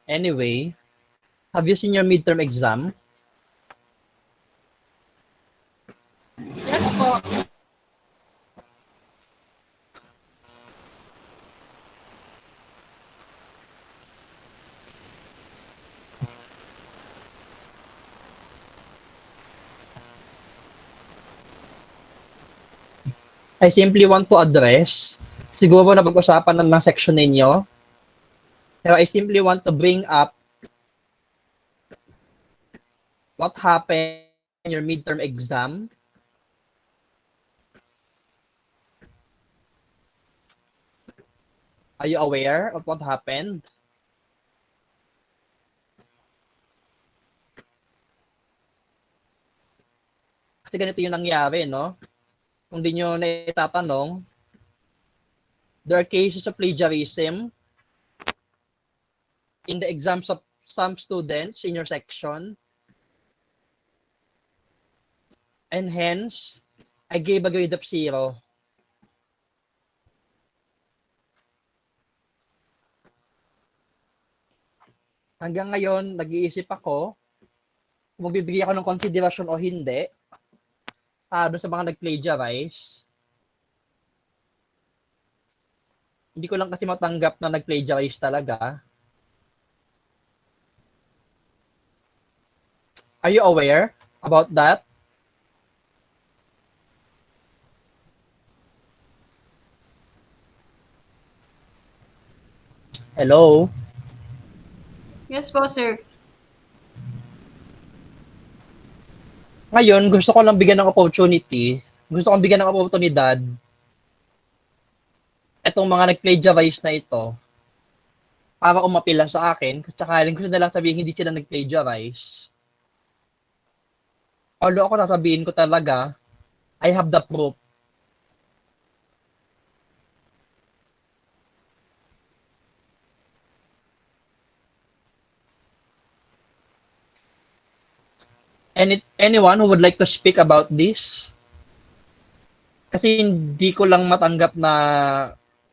Anyway, have you seen your midterm exam? Yes po. I simply want to address, siguro na pag-usapan ng section ninyo, pero I simply want to bring up what happened in your midterm exam. Are you aware of what happened? Kasi ganito yung nangyari, no? Kung di nyo naitatanong, there are cases of plagiarism in the exams of some students in your section. And hence, I gave a grade of 0. Hanggang ngayon, nag-iisip ako kung magbibigay ako ng konsiderasyon o hindi doon sa mga nag-plagiarize. Hindi ko lang kasi matanggap na nag-plagiarize talaga. Are you aware about that? Hello? Yes po, sir. Ngayon, gusto ko lang bigyan ng opportunity. Gusto kong bigyan ng oportunidad itong mga nag-plagiarize na ito para umapila sa akin. Kung sakaling gusto nilang sabihin hindi sila nag-plagiarize. Although ako nasabihin ko talaga, I have the proof. Anyone who would like to speak about this? Kasi hindi ko lang matanggap na,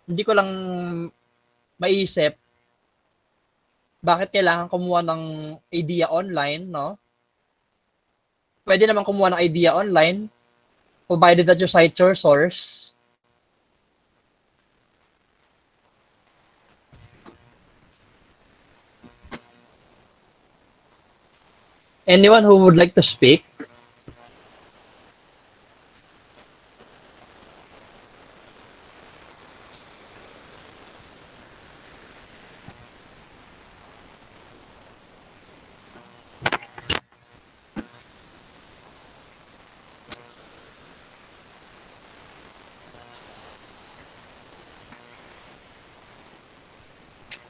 hindi ko lang maisip bakit kailangan kumuha ng idea online, no? Pwede naman kumuha ng idea online provided that you cite your source. Anyone who would like to speak?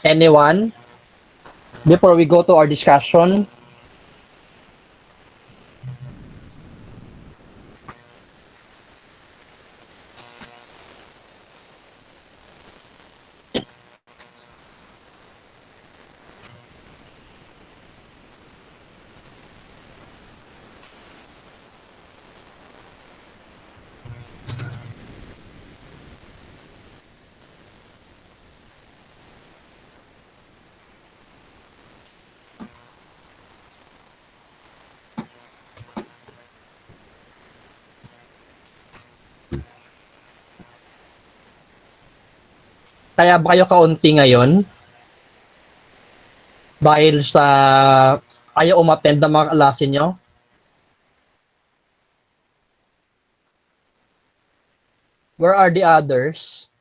Anyone? Before we go to our discussion, kaya ba kayo kaunti ngayon? Dahil sa ayaw umattend ng mga klase nyo? Where are the others?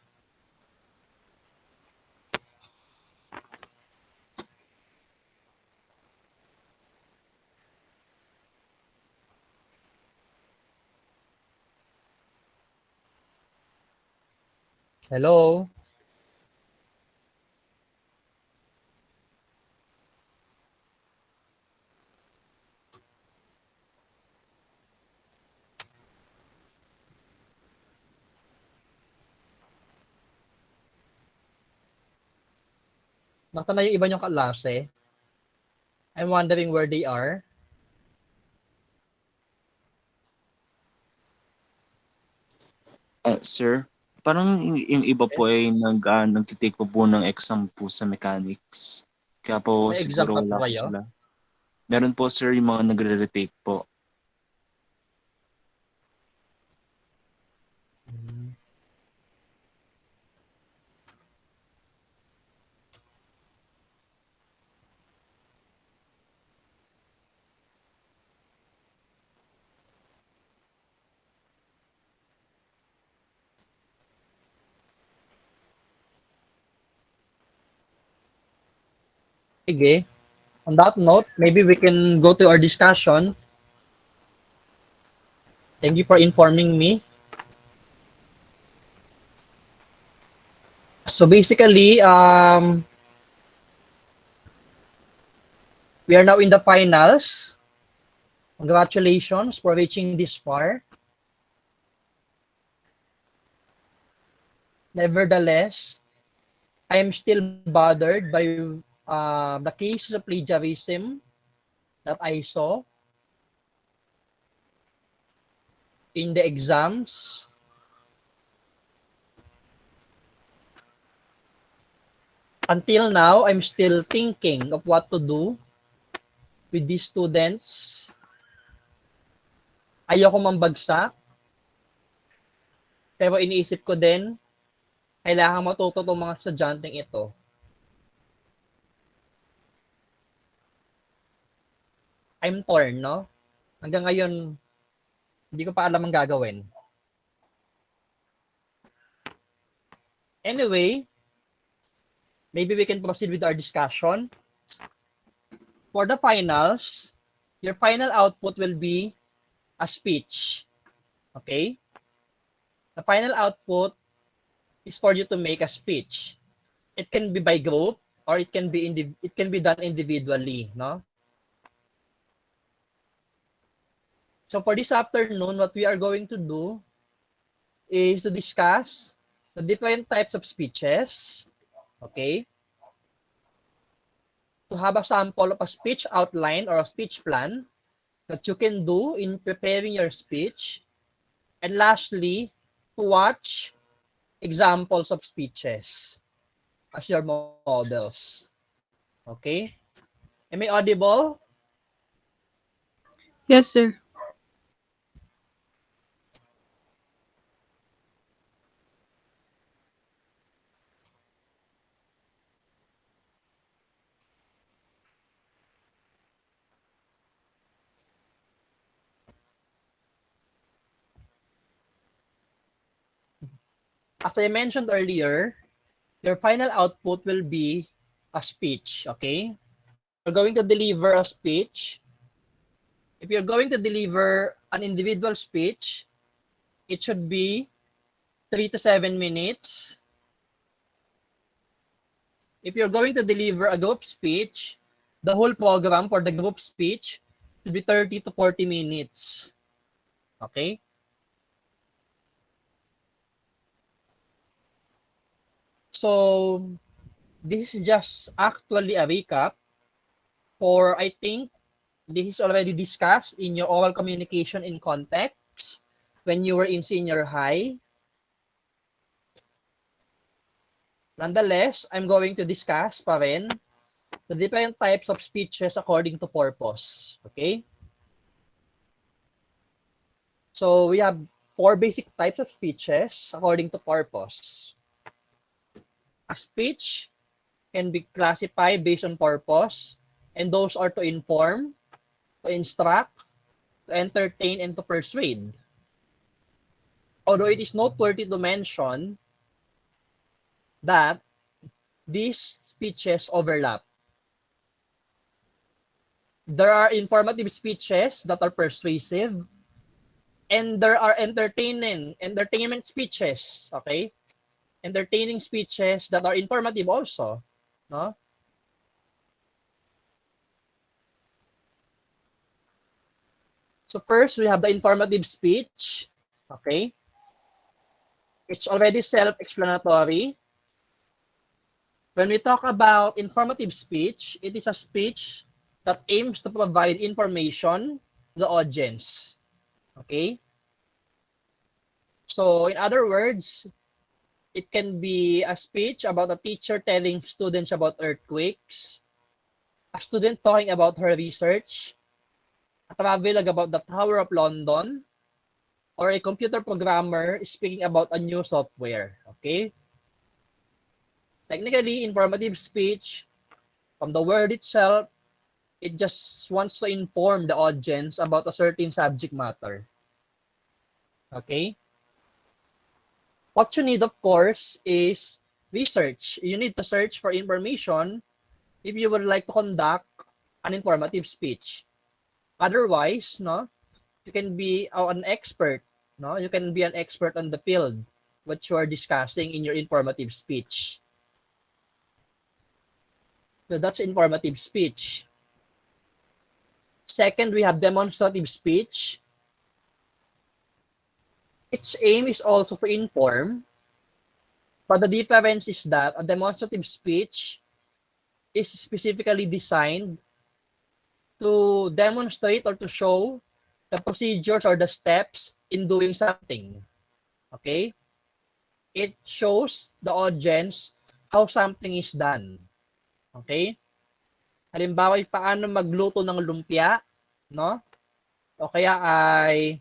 Hello? Basta na yung iba niyong kalase. I'm wondering where they are. Sir, parang yung iba po ay nagtitake pa po ng exam po sa mechanics. Kaya po May exam siguro pa po wala po kayo? sila. Meron po sir yung mga nagre-retake po. Sige. On that note, maybe we can go to our discussion. Thank you for informing me. So basically, we are now in the finals. Congratulations for reaching this far. Nevertheless, I am still bothered by the cases of plagiarism that I saw in the exams. Until now, I'm still thinking of what to do with these students. Ayoko mambagsak. Pero iniisip ko din, kailangan matuto itong mga estudyanteng ito. I'm torn, no? Hanggang ngayon, hindi ko pa alam ang gagawin. Anyway, maybe we can proceed with our discussion. For the finals, your final output will be a speech. Okay? The final output is for you to make a speech. It can be by group or it can be done individually, no? So for this afternoon, what we are going to do is to discuss the different types of speeches, okay? To have a sample of a speech outline or a speech plan that you can do in preparing your speech. And lastly, to watch examples of speeches as your models. Okay? Am I audible? Yes, sir. As I mentioned earlier, your final output will be a speech, okay? You're going to deliver a speech. If you're going to deliver an individual speech, it should be 3 to 7 minutes. If you're going to deliver a group speech, the whole program for the group speech should be 30 to 40 minutes. Okay? So, this is just actually a recap for, I think, this is already discussed in your oral communication in context when you were in senior high. Nonetheless, I'm going to discuss pa rin the different types of speeches according to purpose. Okay? So, we have 4 basic types of speeches according to purpose. A speech can be classified based on purpose, and those are to inform, to instruct, to entertain, and to persuade. although it is noteworthy to mention that these speeches overlap. There are informative speeches that are persuasive, and there are entertainment speeches, okay? Entertaining speeches that are informative also, no? So first, we have the informative speech, okay? It's already self-explanatory. When we talk about informative speech, it is a speech that aims to provide information to the audience, okay? So in other words, it can be a speech about a teacher telling students about earthquakes, a student talking about her research, a traveler about the Tower of London, or a computer programmer speaking about a new software. Okay? Technically, informative speech, from the word itself, it just wants to inform the audience about a certain subject matter. Okay? What you need, of course, is research. You need to search for information if you would like to conduct an informative speech. Otherwise, no, you can be an expert, no, you can be an expert on the field what you are discussing in your informative speech. So that's informative speech. Second, we have demonstrative speech. Its aim is also to inform, but the difference is that a demonstrative speech is specifically designed to demonstrate or to show the procedures or the steps in doing something. Okay? It shows the audience how something is done. Okay? Halimbawa, paano magluto ng lumpia, no? O kaya ay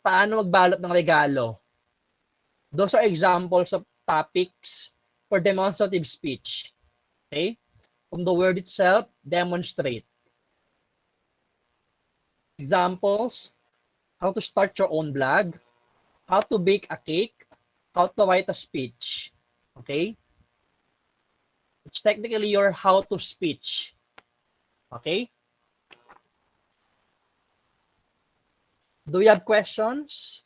paano magbalot ng regalo. Those are examples of topics for demonstrative speech. Okay? From the word itself, demonstrate. Examples, how to start your own blog, how to bake a cake, how to write a speech. Okay? It's technically your how to speech. Okay? Do you have questions?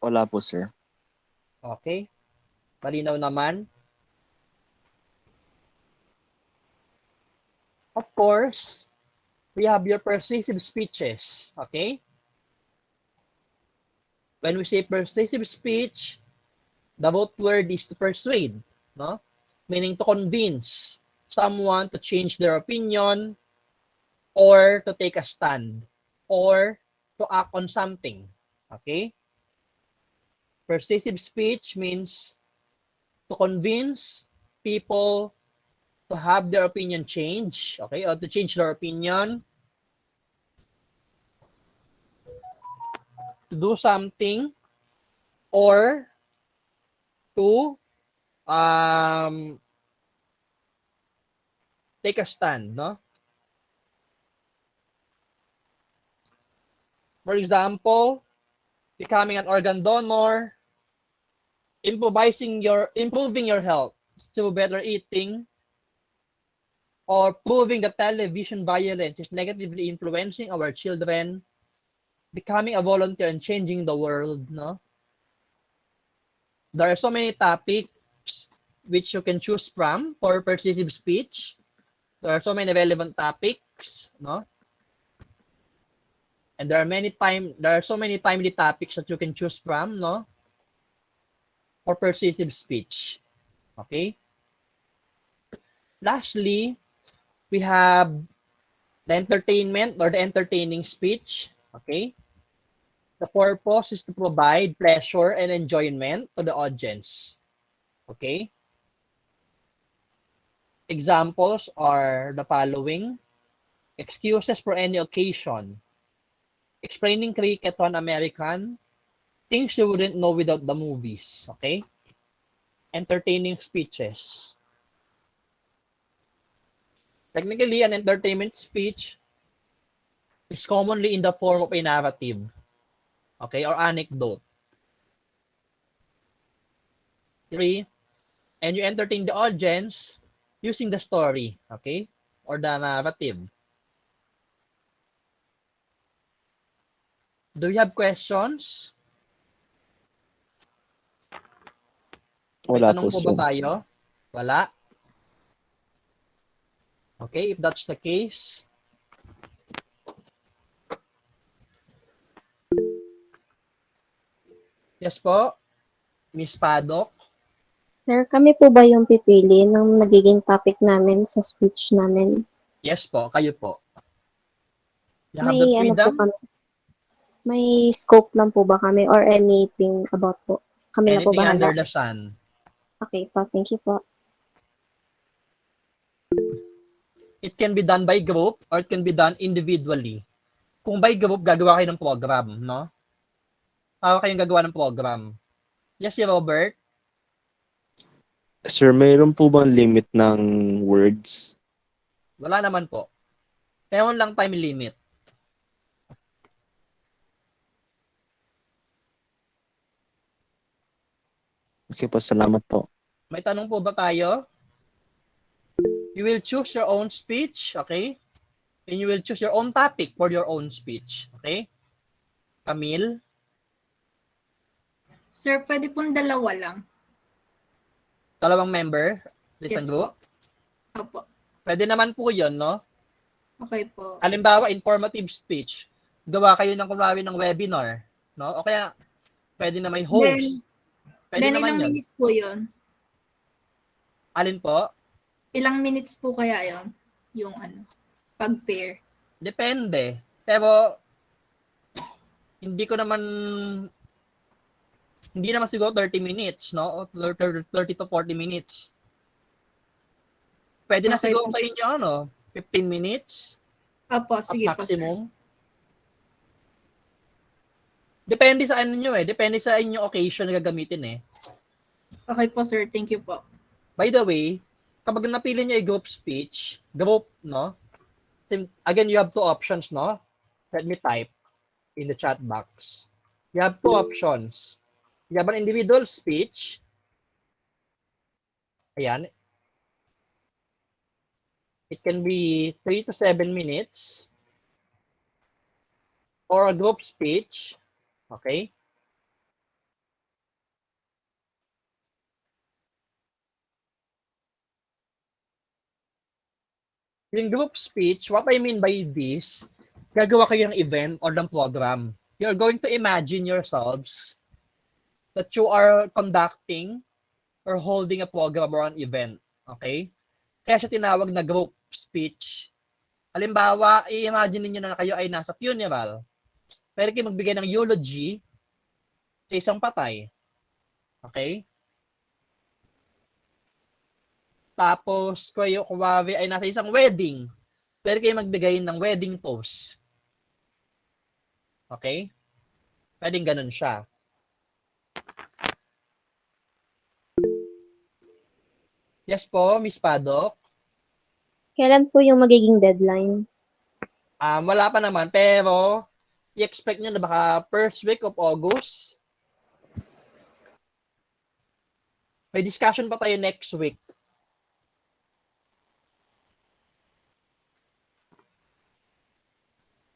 Wala po, sir. Okay. Malinaw naman. Of course, we have your persuasive speeches. Okay? When we say persuasive speech, the root word is to persuade, no? Meaning to convince someone to change their opinion or to take a stand or to act on something. Okay? Persuasive speech means to convince people to have their opinion change, okay, or to change their opinion, to do something, or to take a stand, no? For example, becoming an organ donor, improving your health through better eating, or proving that television violence is negatively influencing our children, becoming a volunteer and changing the world, no? There are so many topics which you can choose from for persuasive speech. There are so many relevant topics, no? And there are so many timely topics that you can choose from, no? For persuasive speech. Okay? Lastly, we have the entertainment or the entertaining speech. Okay? The purpose is to provide pleasure and enjoyment to the audience. Okay? Examples are the following: excuses for any occasion, explaining cricket to an American, things you wouldn't know without the movies. Okay? Entertaining speeches. Technically, an entertainment speech is commonly in the form of a narrative. Okay, or anecdote. 3, and you entertain the audience using the story, okay, or the narrative. Do you have questions? May Wala tanong po, po ba sir. tayo? Wala? Okay, if that's the case, yes po, Miss Paddock. Sir, kami po ba yung pipili ng magiging topic namin sa speech namin? Yes po, kayo po. You have the May ano po freedom, kami? May scope lang po ba kami or anything about po? Kami na po anything under bahala. the sun. Okay po, thank you po. It can be done by group or it can be done individually. Kung by group, gagawa kayo ng program, no? Para kayong gagawa ng program. Yes, si Robert? Sir, mayroon po bang limit ng words? Wala naman po. Meron lang time limit. Okay po, salamat po. May tanong po ba tayo? You will choose your own speech, okay? And you will choose your own topic for your own speech, okay? Camille? Sir, pwede pong dalawa lang. Dalawang member? Listen Yes group? po. Opo. Pwede naman po yun, no? Okay po. Halimbawa, informative speech. Gawa kayo ng kunwari ng webinar, no? O kaya, pwede na may host. Pwede Then naman ilang yun. minutes po yun? Alin po? Ilang minutes po kaya yun? Yung ano, pag-pair. Depende. Pero, hindi naman siguro 30 minutes, no? O 30 to 40 minutes. Pwede na Okay siguro po. sa inyo, ano? 15 minutes Opo, at sige po, sir. maximum. Depende sa ano nyo eh. Depende sa inyong occasion na gagamitin eh. Okay po, sir. Thank you po. By the way, kapag napili nyo yung group speech, group, no? Again, you have two options, no? Let me type in the chat box. You have two options. You have an individual speech. Ayan. It can be 3 to 7 minutes. Or a group speech. Okay? Yung group speech, what I mean by this, gagawa kayo ng event or ng program. You're going to imagine yourselves that you are conducting or holding a program or an event. Okay? Kaya siya tinawag na group speech. Halimbawa, i-imagine niyo na kayo ay nasa funeral. Pero kayo magbigay ng eulogy sa isang patay. Okay? Tapos, kayo kuwari ay nasa isang wedding. Pero kayo magbigay ng wedding toast. Okay? Pwedeng ganun siya. Yes po, Miss Paddock. Kailan po yung magiging deadline? Wala pa naman, pero i-expect nyo na baka first week of August. May discussion pa tayo next week.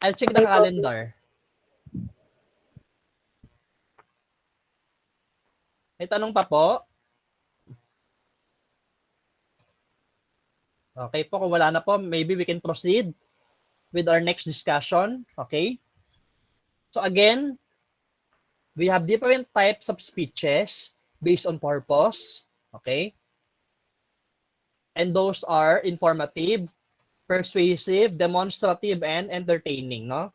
I'll check the Okay po. calendar. May tanong pa po? Okay po, kung wala na po, maybe we can proceed with our next discussion. Okay? So again, we have different types of speeches based on purpose. Okay? And those are informative, persuasive, demonstrative, and entertaining. No?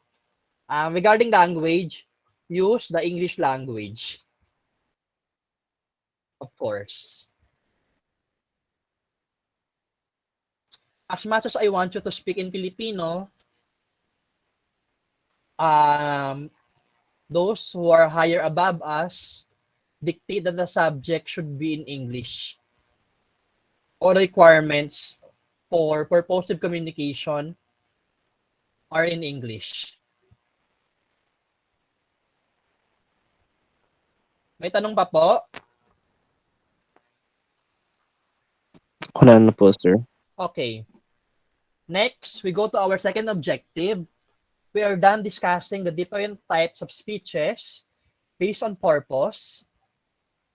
Regarding language, use the English language. Of course. As much as I want you to speak in Filipino, those who are higher above us dictate that the subject should be in English. All requirements for purposive communication are in English. May tanong pa po? Wala na po, sir. Okay. Next, we go to our second objective. We are done discussing the different types of speeches based on purpose.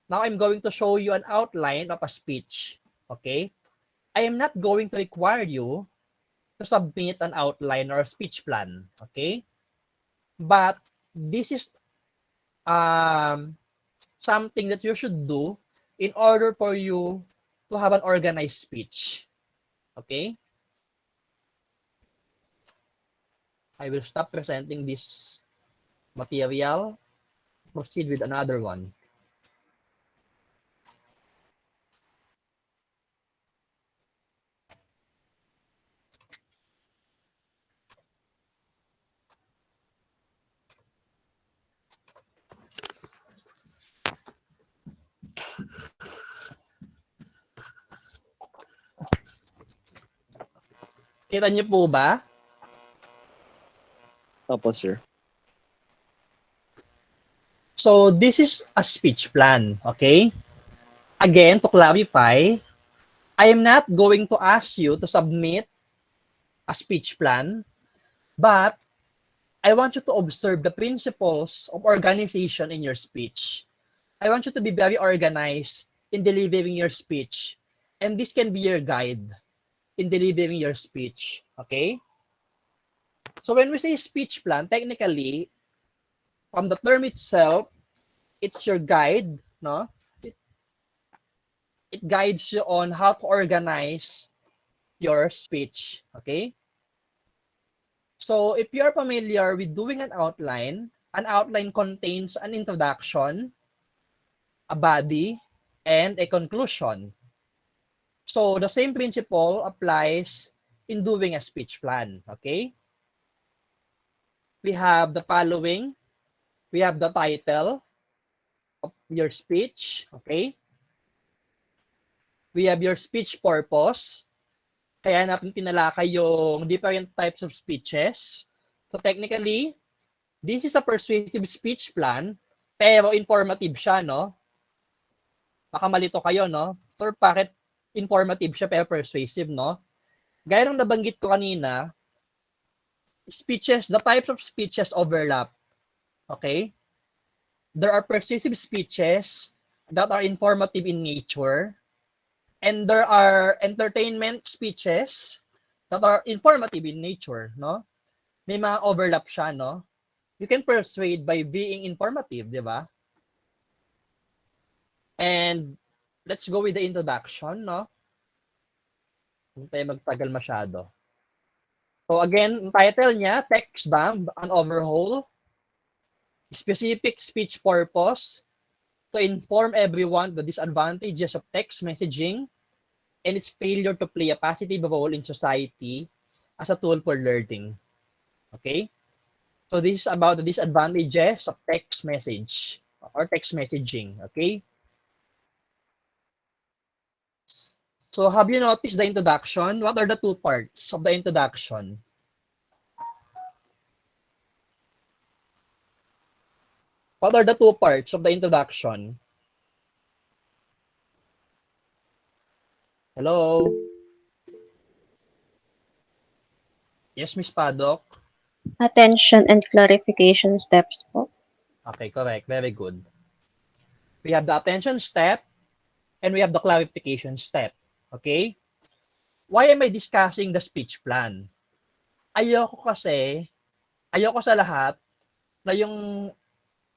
Now I'm going to show you an outline of a speech. Okay? I am not going to require you to submit an outline or a speech plan. Okay? But this is something that you should do in order for you to have an organized speech. Okay? I will stop presenting this material, proceed with another one. Kita niyo po ba? Opo, sir. So this is a speech plan, okay? Again, to clarify, I am not going to ask you to submit a speech plan, but I want you to observe the principles of organization in your speech. I want you to be very organized in delivering your speech. And this can be your guide in delivering your speech, okay? So when we say speech plan, technically, from the term itself, it's your guide, no? It guides you on how to organize your speech, okay? So if you're familiar with doing an outline contains an introduction, a body, and a conclusion. So the same principle applies in doing a speech plan, okay? We have the following. We have the title of your speech, okay? We have your speech purpose. Kaya natin tinalakay yung different types of speeches. So technically, this is a persuasive speech plan, pero informative siya, no? Baka malito kayo, no? So bakit informative siya pero persuasive, no? Gaya ng nabanggit ko kanina, speeches, the types of speeches overlap. Okay? There are persuasive speeches that are informative in nature, and there are entertainment speeches that are informative in nature, no? May mga overlap siya, no? You can persuade by being informative, di ba? And let's go with the introduction, no? Hindi tayo magtagal masyado. So again, ang title niya, text bomb, an overhaul, specific speech purpose, to inform everyone the disadvantages of text messaging and its failure to play a positive role in society as a tool for learning. Okay? So this is about the disadvantages of text message or text messaging. Okay? So have you noticed the introduction? What are the two parts of the introduction? What are the two parts of the introduction? Hello? Yes, Miss Paddock? Attention and clarification steps po. Okay, correct. Very good. We have the attention step and we have the clarification step. Okay? Why am I discussing the speech plan? Ayoko sa lahat na yung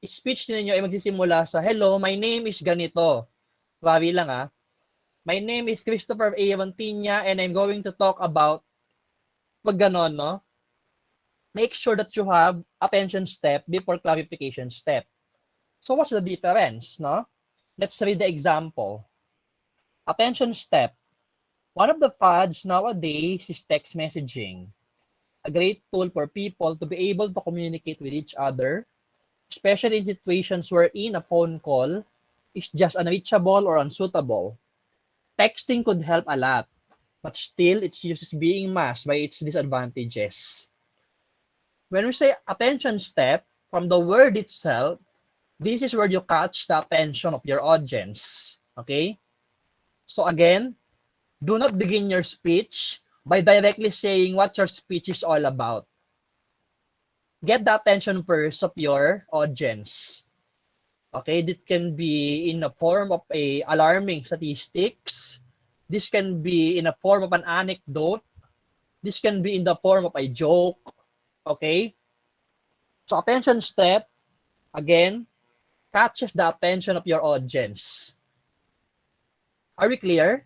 speech ninyo ay magsisimula sa, hello, my name is ganito. Bawi lang ah. My name is Christopher A. Mantinya and I'm going to talk about pag ganon, no? Make sure that you have attention step before clarification step. So what's the difference, no? Let's read the example. Attention step. One of the fads nowadays is text messaging. A great tool for people to be able to communicate with each other, especially in situations wherein a phone call is just unreachable or unsuitable. Texting could help a lot, but still its use is being masked by its disadvantages. When we say attention step, from the word itself, This is where you catch the attention of your audience. Okay? So again, do not begin your speech by directly saying what your speech is all about. Get the attention first of your audience. Okay, this can be in the form of a alarming statistics. This can be in a form of an anecdote. This can be in the form of a joke. Okay? So attention step, again, catches the attention of your audience. Are we clear?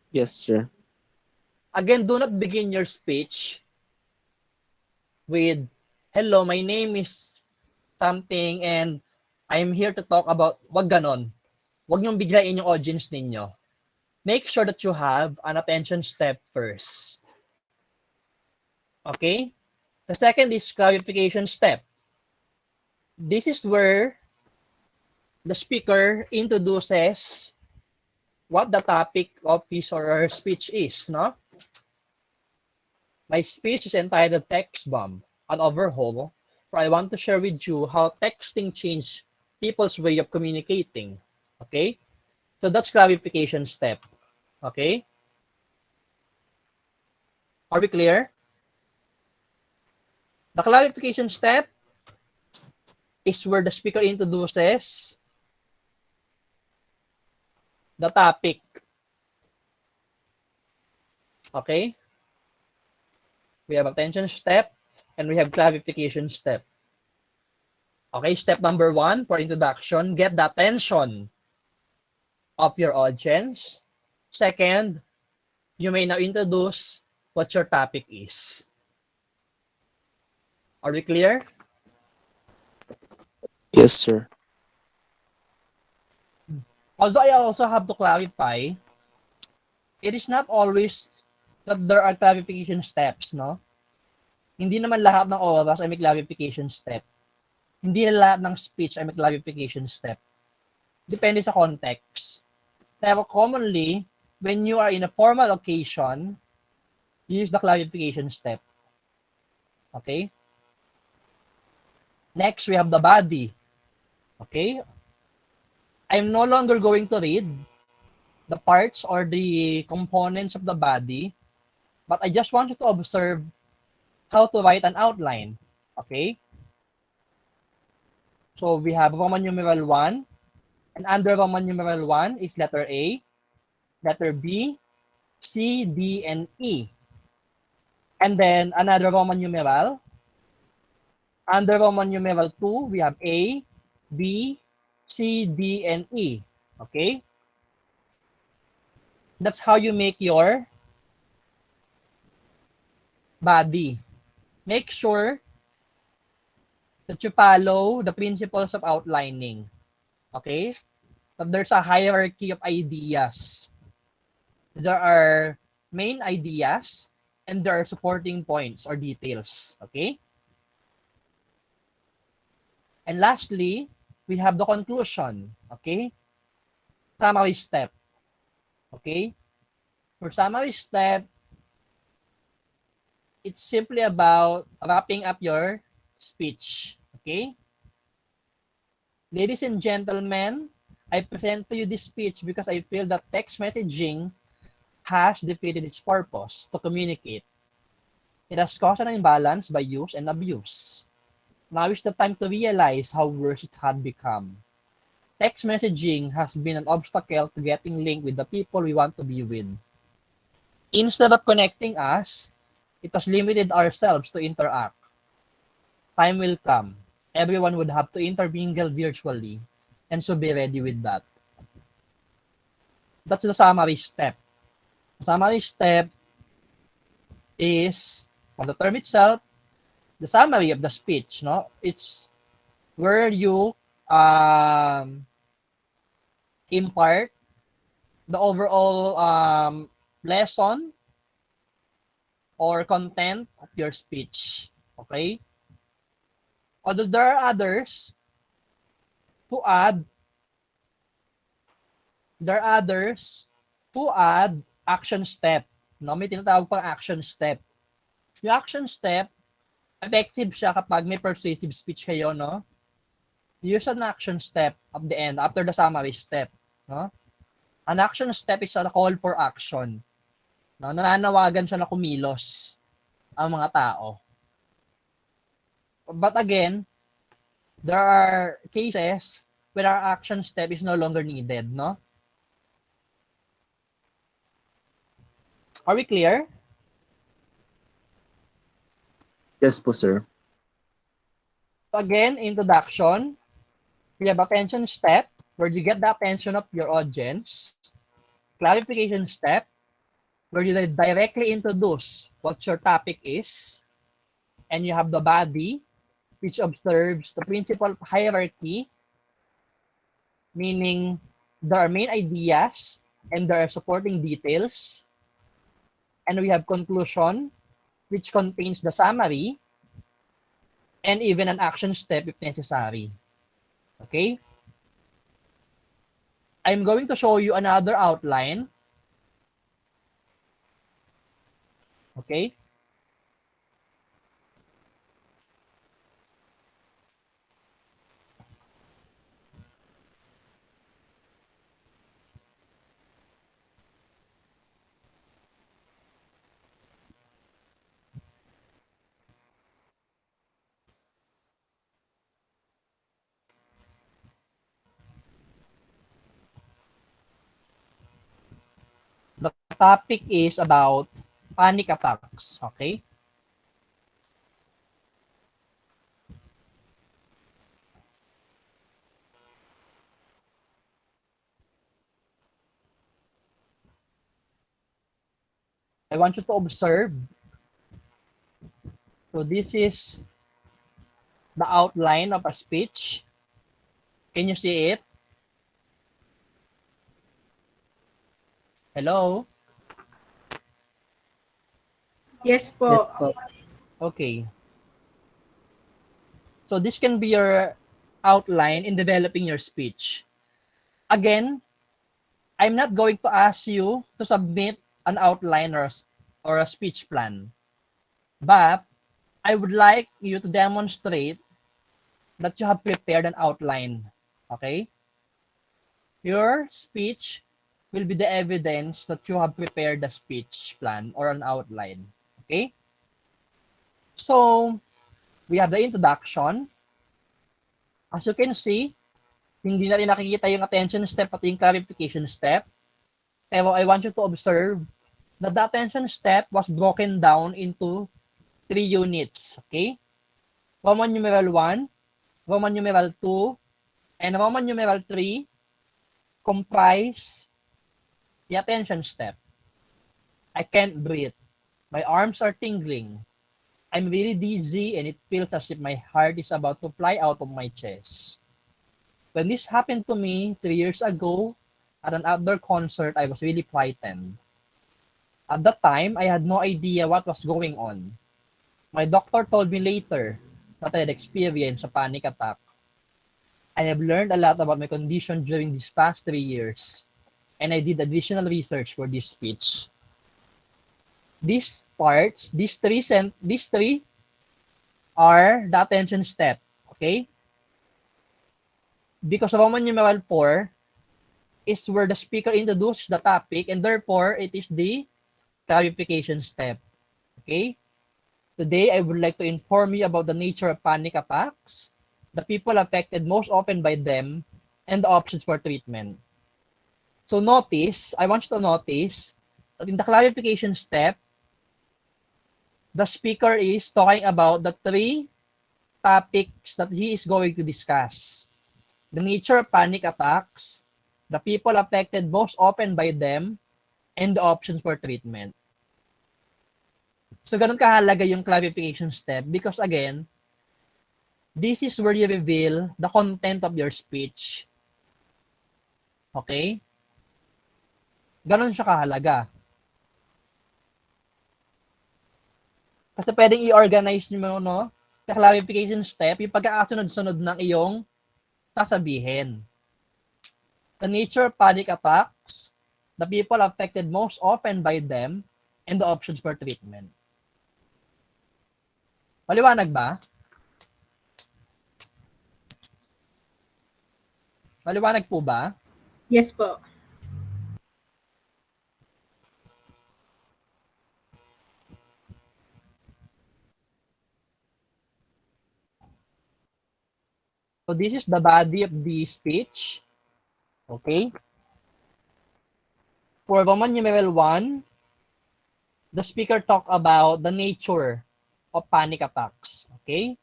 Yes, sir. Again, do not begin your speech with, hello, my name is something and I'm here to talk about, wag ganon. Wag niyong biglain yung audience ninyo. Make sure that you have an attention step first. Okay? The second is clarification step. This is where the speaker introduces what the topic of his or her speech is, no? My speech is entitled Text Bomb, an overhaul, where I want to share with you how texting changed people's way of communicating. Okay? So that's clarification step. Okay? Are we clear? The clarification step is where the speaker introduces the topic. Okay? We have attention step and we have clarification step. Okay, step number 1 for introduction, get the attention of your audience. Second, you may now introduce what your topic is. Are we clear? Yes, sir. Although I also have to clarify, it is not always that there are clarification steps, no? Hindi naman lahat ng oras ay may clarification step. Hindi lahat ng speech ay may clarification step. Depende sa context. Pero commonly, when you are in a formal occasion, you use the clarification step. Okay? Next, we have the body. Okay? I'm no longer going to read the parts or the components of the body, but I just want you to observe how to write an outline. Okay? So we have Roman numeral 1, and under Roman numeral 1 is letter A, letter B, C, D, and E. And then another Roman numeral. Under Roman numeral 2, we have A, B, C, D, and E. Okay? That's how you make your body. Make sure that you follow the principles of outlining. Okay? That there's a hierarchy of ideas. There are main ideas and there are supporting points or details. Okay? And lastly, we have the conclusion. Okay? Summary step. Okay? For summary step, it's simply about wrapping up your speech. Okay? Ladies and gentlemen, I present to you this speech because I feel that text messaging has defeated its purpose to communicate. It has caused an imbalance by use and abuse. Now is the time to realize how worse it had become. Text messaging has been an obstacle to getting linked with the people we want to be with. Instead of connecting us, it has limited ourselves to interact. Time will come. Everyone would have to intermingle virtually, and so be ready with that. That's the summary step. The summary step is, on the term itself, the summary of the speech. No, it's where you impart the overall lesson or content of your speech. Okay? Although there are others who add action step. No, may tinatawag pang action step. Yung action step effective siya kapag may persuasive speech kayo, no? Use an action step at the end, after the summary step, no? An action step is a call for action. No? Nananawagan siya na kumilos ang mga tao. But again, there are cases where our action step is no longer needed, no? Are we clear? Yes po, sir. So again, introduction. We have attention step, where you get the attention of your audience. Clarification step, where you directly introduce what your topic is. And you have the body, which observes the principle of hierarchy, meaning there are main ideas and there are supporting details. And we have conclusion, which contains the summary and even an action step if necessary. Okay? I'm going to show you another outline. Okay? The topic is about panic attacks. Okay? I want you to observe. So this is the outline of a speech. Can you see it? Hello? Yes po. Yes po. Okay. So this can be your outline in developing your speech. Again, I'm not going to ask you to submit an outline or a speech plan. But I would like you to demonstrate that you have prepared an outline. Okay? Your speech will be the evidence that you have prepared a speech plan or an outline. Okay? So, we have the introduction. As you can see, hindi na rin nakikita yung attention step at yung clarification step. Pero I want you to observe that the attention step was broken down into 3 units. Okay? Roman numeral 1, Roman numeral 2, and Roman numeral 3 comprise the attention step. I can't breathe. My arms are tingling. I'm really dizzy and it feels as if my heart is about to fly out of my chest. When this happened to me 3 years ago at an outdoor concert, I was really frightened. At that time, I had no idea what was going on. My doctor told me later that I had experienced a panic attack. I have learned a lot about my condition during these past 3 years, and I did additional research for this speech. These three are the attention step, okay? Because Roman numeral 4 is where the speaker introduces the topic, and therefore it is the clarification step, okay? Today, I would like to inform you about the nature of panic attacks, the people affected most often by them, and the options for treatment. So I want you to notice that in the clarification step, the speaker is talking about the 3 topics that he is going to discuss. The nature of panic attacks, the people affected most often by them, and the options for treatment. So, ganun kahalaga yung clarification step because again, this is where you reveal the content of your speech. Okay? Ganun siya kahalaga. Kasi pwedeng i-organize nyo, no? Sa clarification step, yung pagkakasunod-sunod ng iyong sasabihin. The nature of panic attacks, the people affected most often by them, and the options for treatment. Maliwanag ba? Maliwanag po ba? Yes po. So this is the body of the speech. Okay? For Roman numeral 1, the speaker talked about the nature of panic attacks. Okay?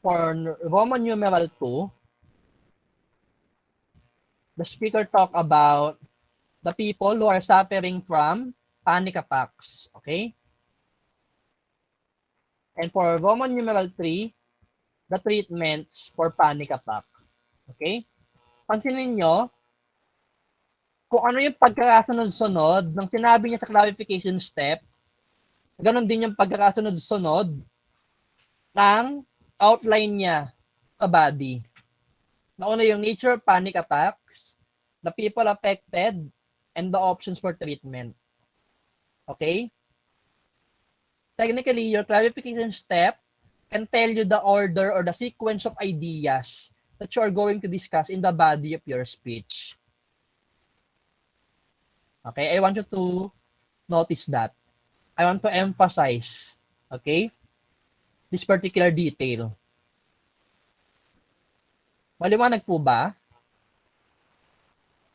For Roman numeral 2, the speaker talked about the people who are suffering from panic attacks. Okay? And for Roman numeral 3, the treatments for panic attack. Okay? Pansinin nyo, kung ano yung pagkakasunod-sunod ng sinabi niya sa clarification step, ganon din yung pagkakasunod-sunod ng outline niya sa body. Nauna yung nature of panic attacks, the people affected, and the options for treatment. Okay? Technically, your clarification step can tell you the order or the sequence of ideas that you are going to discuss in the body of your speech. Okay, I want you to notice that. I want to emphasize, okay, this particular detail. Maliwanag po ba?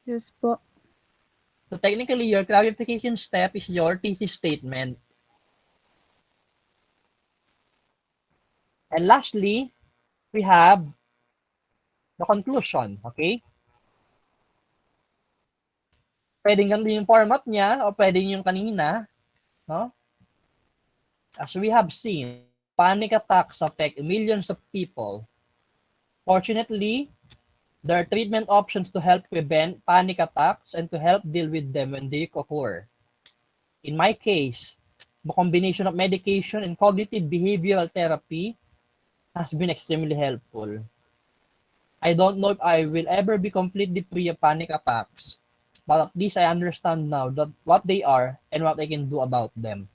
Yes po. So technically, your clarification step is your thesis statement. And lastly, we have the conclusion, okay? Pwedeng ganito yung format niya o pwedeng yung kanina, no? As we have seen, panic attacks affect millions of people. Fortunately, there are treatment options to help prevent panic attacks and to help deal with them when they occur. In my case, the combination of medication and cognitive behavioral therapy has been extremely helpful. I don't know if I will ever be completely free of panic attacks, but at least I understand now that what they are and what I can do about them.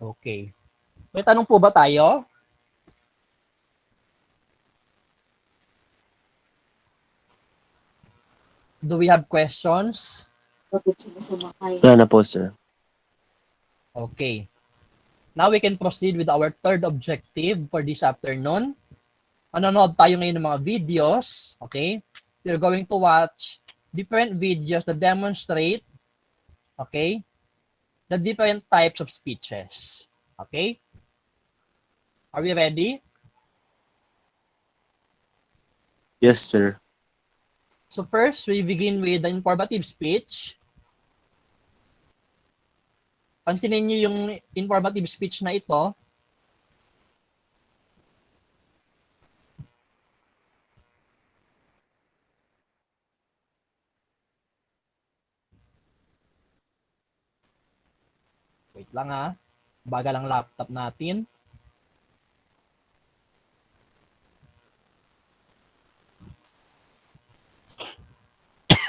Okay. May tanong po ba tayo? Do we have questions? Wala na po, sir. Okay. Now we can proceed with our third objective for this afternoon. Manonood tayo ngayon ng mga videos. Okay? We're going to watch different videos that demonstrate, okay, the different types of speeches. Okay? Are we ready? Yes, sir. So first, we begin with the informative speech. Pansinin niyo yung informative speech na ito. Wait lang ha. Bagal ang laptop natin.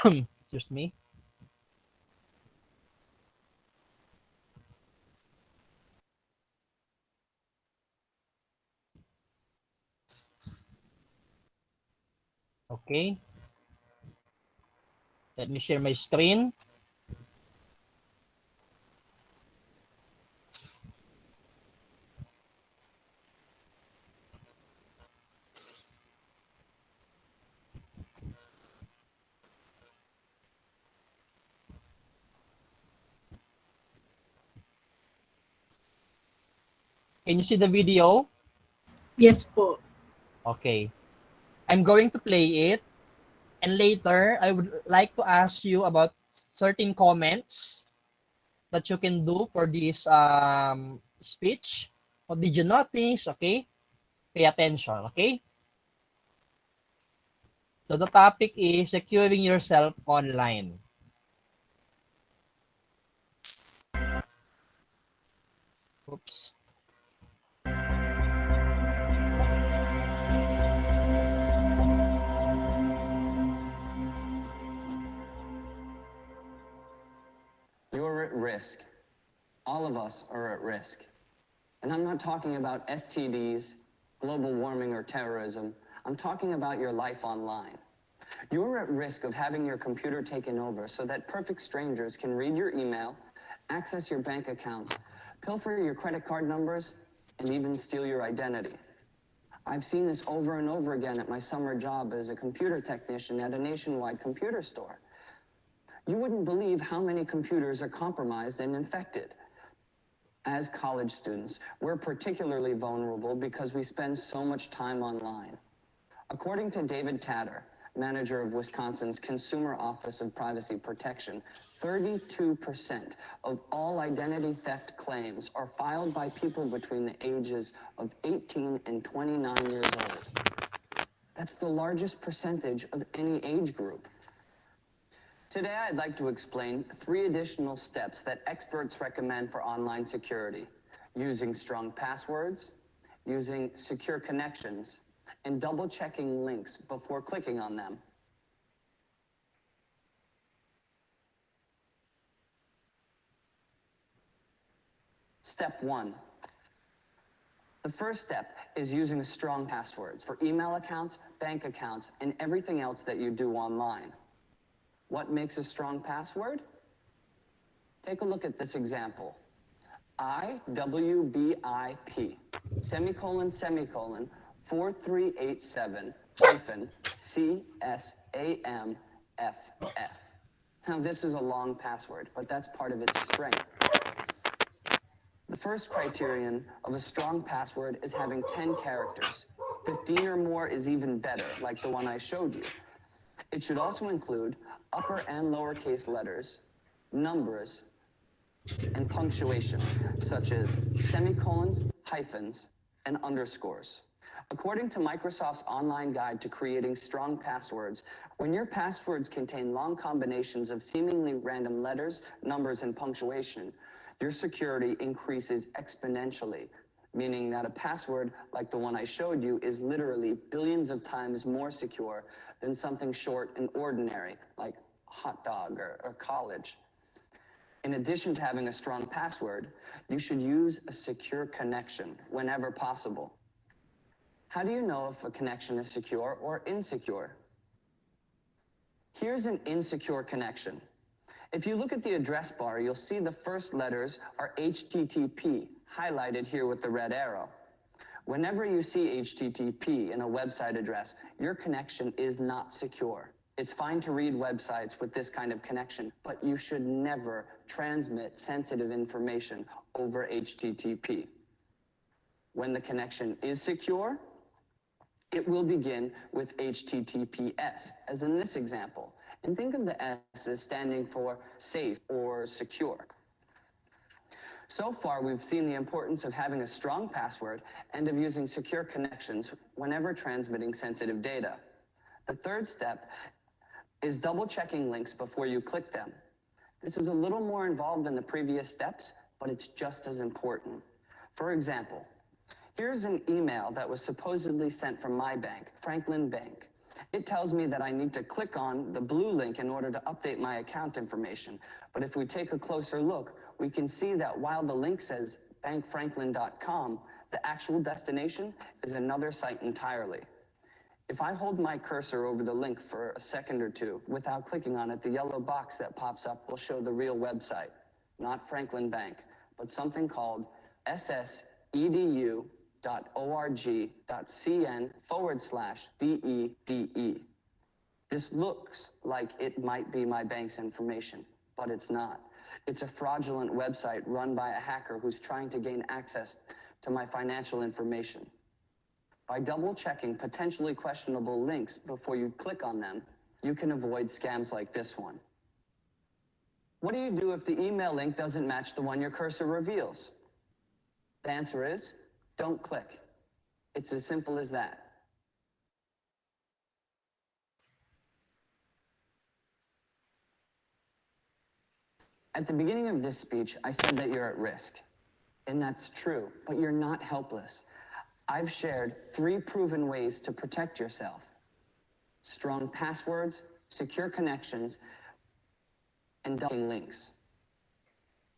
Excuse me. Okay. Let me share my screen. Can you see the video? Yes po. Okay. I'm going to play it. And later, I would like to ask you about certain comments that you can do for this speech. What did you notice? Okay. Pay attention. Okay. So the topic is securing yourself online. Oops. are at risk. All of us are at risk. And I'm not talking about STDs, global warming, or terrorism. I'm talking about your life online. You're at risk of having your computer taken over so that perfect strangers can read your email, access your bank accounts, pilfer your credit card numbers, and even steal your identity. I've seen this over and over again at my summer job as a computer technician at a nationwide computer store. You wouldn't believe how many computers are compromised and infected. As college students, we're particularly vulnerable because we spend so much time online. According to David Tatter, manager of Wisconsin's Consumer Office of Privacy Protection, 32% of all identity theft claims are filed by people between the ages of 18 and 29 years old. That's the largest percentage of any age group. Today, I'd like to explain 3 additional steps that experts recommend for online security: using strong passwords, using secure connections, and double-checking links before clicking on them. Step 1. The first step is using strong passwords for email accounts, bank accounts, and everything else that you do online. What makes a strong password? Take a look at this example. IWBIP, semicolon, semicolon, 4387 hyphen CSAMFF. Now this is a long password, but that's part of its strength. The first criterion of a strong password is having 10 characters. 15 or more is even better, like the one I showed you. It should also include upper and lowercase letters, numbers, and punctuation, such as semicolons, hyphens, and underscores. According to Microsoft's online guide to creating strong passwords, when your passwords contain long combinations of seemingly random letters, numbers, and punctuation, your security increases exponentially, meaning that a password like the one I showed you is literally billions of times more secure than something short and ordinary, like hot dog or college. In addition to having a strong password, you should use a secure connection whenever possible. How do you know if a connection is secure or insecure? Here's an insecure connection. If you look at the address bar, you'll see the first letters are HTTP, highlighted here with the red arrow. Whenever you see HTTP in a website address, your connection is not secure. It's fine to read websites with this kind of connection, but you should never transmit sensitive information over HTTP. When the connection is secure, it will begin with HTTPS, as in this example. And think of the S as standing for safe or secure. So far, we've seen the importance of having a strong password and of using secure connections whenever transmitting sensitive data. The third step is double-checking links before you click them. This is a little more involved than the previous steps, but it's just as important. For example, here's an email that was supposedly sent from my bank, Franklin Bank. It tells me that I need to click on the blue link in order to update my account information. But if we take a closer look, we can see that while the link says bankfranklin.com, the actual destination is another site entirely. If I hold my cursor over the link for a second or two without clicking on it, the yellow box that pops up will show the real website, not Franklin Bank, but something called ssedu.org.cn/DEDE. This looks like it might be my bank's information, but it's not. It's a fraudulent website run by a hacker who's trying to gain access to my financial information. By double-checking potentially questionable links before you click on them, you can avoid scams like this one. What do you do if the email link doesn't match the one your cursor reveals? The answer is, don't click. It's as simple as that. At the beginning of this speech, I said that you're at risk. And that's true, but you're not helpless. I've shared 3 proven ways to protect yourself: strong passwords, secure connections, and double links.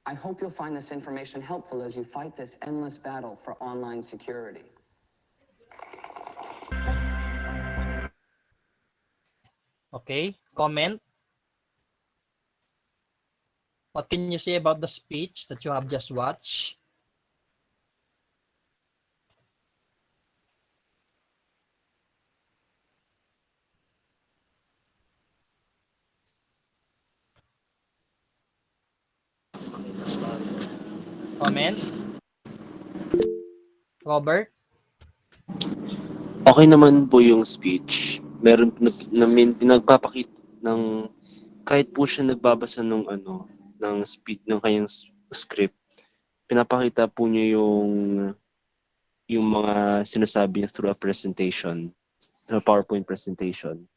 I hope you'll find this information helpful as you fight this endless battle for online security. Okay, comment. What can you say about the speech that you have just watched? Comment. Robert? Okay naman po yung speech. Meron pinagpapakita ng kahit po siya nagbabasa ng ng speech ng kanyang script. Pinapakita po niya yung mga sinasabi niya through a presentation, through a PowerPoint presentation.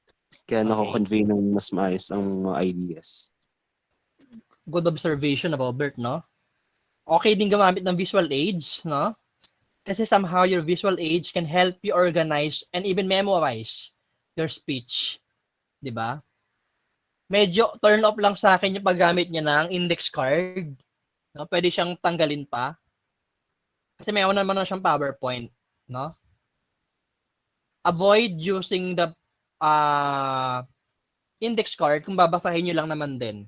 Kaya Okay. nako-convey ng mas maayos ang mga ideas. Good observation, Robert, no? Okay din gumamit ng visual aids, no? Kasi somehow your visual aids can help you organize and even memorize your speech. 'Di ba? Medyo turn off lang sa akin yung paggamit niya ng index card. No? Pwede siyang tanggalin pa. Kasi may naman na siyang PowerPoint. No? Avoid using the index card kung babasahin nyo lang naman din.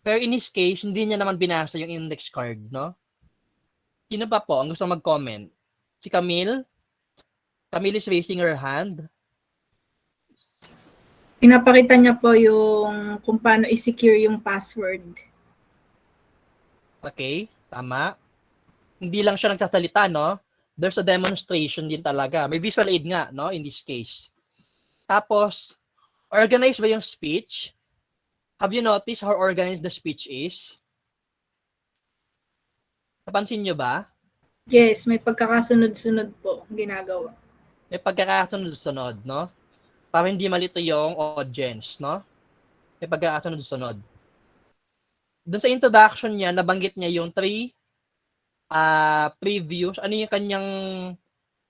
Pero in this case, hindi niya naman binasa yung index card, no? Sino pa po ang gusto mag-comment? Si Camille? Camille is raising her hand. Pinapakita niya po yung kung paano i-secure yung password. Okay, tama. Hindi lang siya nagsasalita, no? There's a demonstration din talaga. May visual aid nga, no? In this case. Tapos, organized ba yung speech? Have you noticed how organized the speech is? Napansin nyo ba? Yes, may pagkakasunod-sunod po ginagawa. May pagkakasunod-sunod, no? Para hindi malito yung audience, no? May pagkakasunod-sunod. Doon sa introduction niya, nabanggit niya yung three previews. Ano yung kanyang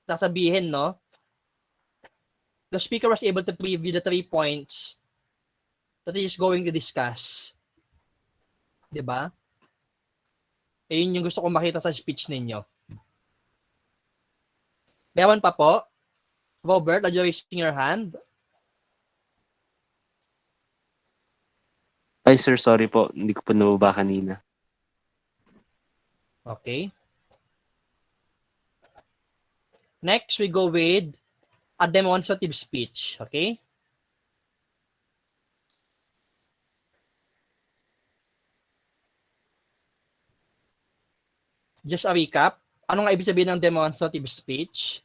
sasabihin, no? The speaker was able to preview the 3 points that he is going to discuss. 'Di ba? Yun yung gusto kong makita sa speech ninyo. Meron pa po? Robert, are you raising your hand? Ay sir, sorry po. Hindi ko po nababa kanina. Okay. Next, we go with a demonstrative speech. Okay? Just a recap. Ano nga ibig sabihin ng demonstrative speech?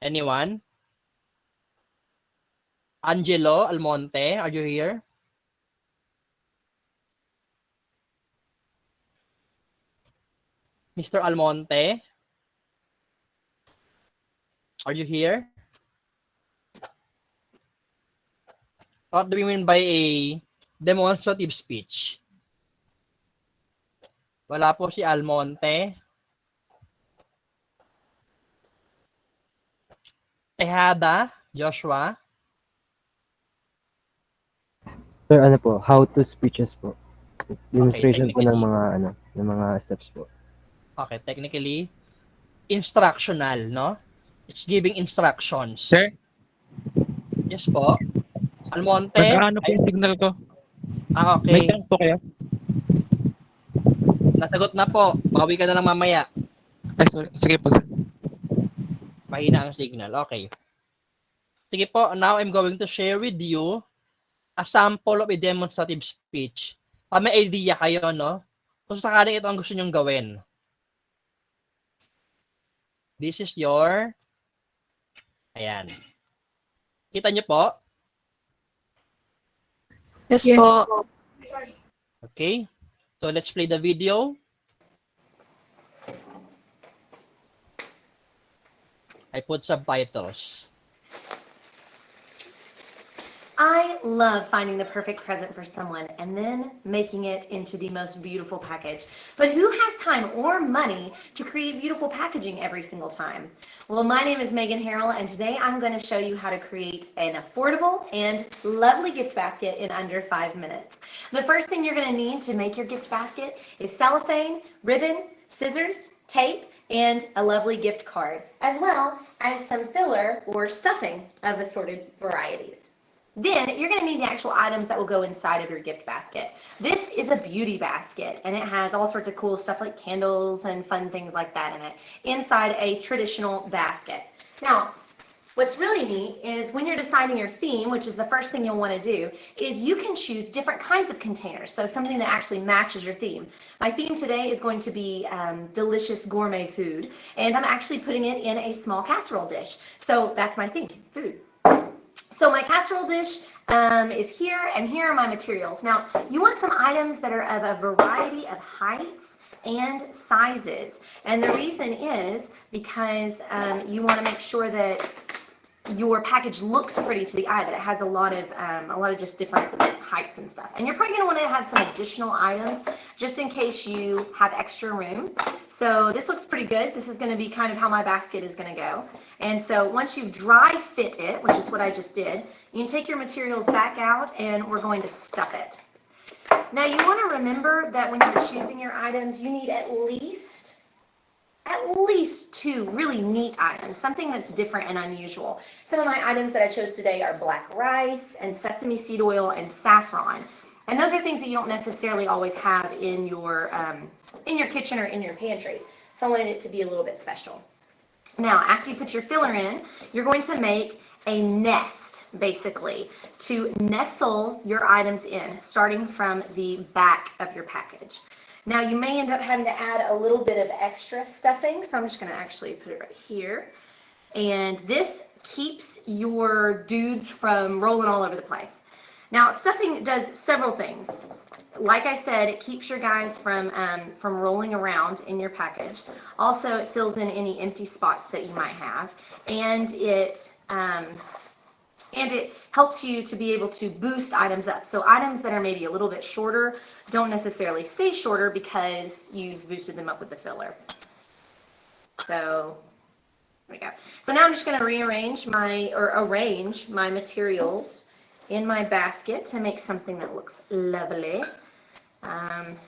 Anyone? Angelo Almonte, are you here? Mr. Almonte? Are you here? What do we mean by a demonstrative speech? Wala po si Almonte. Tejada, Joshua. Sir, ano po, how to speeches po. Demonstration po ng technically. ng mga steps po. Okay, technically, instructional, no? It's giving instructions. Sir? Yes po. Almonte. Nag-ano po yung signal ko? May Okay. tanong po kayo? Nasagot na po. Bawi ka na lang mamaya. Ay, sorry. Sige po, sir. Mahina ang signal. Okay. Sige po, now I'm going to share with you a sample of a demonstrative speech. Para may idea kayo, no? Kung sakaling ito ang gusto nyong gawin. This is your... Ayan. Kita nyo po? Yes po. Okay. So let's play the video. I put subtitles. I love finding the perfect present for someone and then making it into the most beautiful package. But who has time or money to create beautiful packaging every single time? Well, my name is Megan Harrell, and today I'm going to show you how to create an affordable and lovely gift basket in under 5 minutes. The first thing you're going to need to make your gift basket is cellophane, ribbon, scissors, tape, and a lovely gift card, as well as some filler or stuffing of assorted varieties. Then you're going to need the actual items that will go inside of your gift basket. This is a beauty basket, and it has all sorts of cool stuff like candles and fun things like that in it, inside a traditional basket. Now, what's really neat is when you're deciding your theme, which is the first thing you'll want to do, is you can choose different kinds of containers, so something that actually matches your theme. My theme today is going to be delicious gourmet food, and I'm actually putting it in a small casserole dish. So that's my theme, food. So my casserole dish is here, and here are my materials. Now, you want some items that are of a variety of heights and sizes. And the reason is because you want to make sure that your package looks pretty to the eye, that it has a lot of just different heights and stuff. And you're probably going to want to have some additional items just in case you have extra room. So this looks pretty good. This is going to be kind of how my basket is going to go. And so once you dry fit it, which is what I just did, you can take your materials back out and we're going to stuff it. Now you want to remember that when you're choosing your items, you need at least 2 really neat items, something that's different and unusual. Some of my items that I chose today are black rice and sesame seed oil and saffron. And those are things that you don't necessarily always have in your kitchen or in your pantry. So I wanted it to be a little bit special. Now, after you put your filler in, you're going to make a nest, basically, to nestle your items in, starting from the back of your package. Now, you may end up having to add a little bit of extra stuffing, so I'm just going to actually put it right here. And this keeps your dudes from rolling all over the place. Now, stuffing does several things. Like I said, it keeps your guys from rolling around in your package. Also, it fills in any empty spots that you might have, and it helps you to be able to boost items up. So items that are maybe a little bit shorter don't necessarily stay shorter because you've boosted them up with the filler. So there we go. So now I'm just going to arrange my materials in my basket to make something that looks lovely.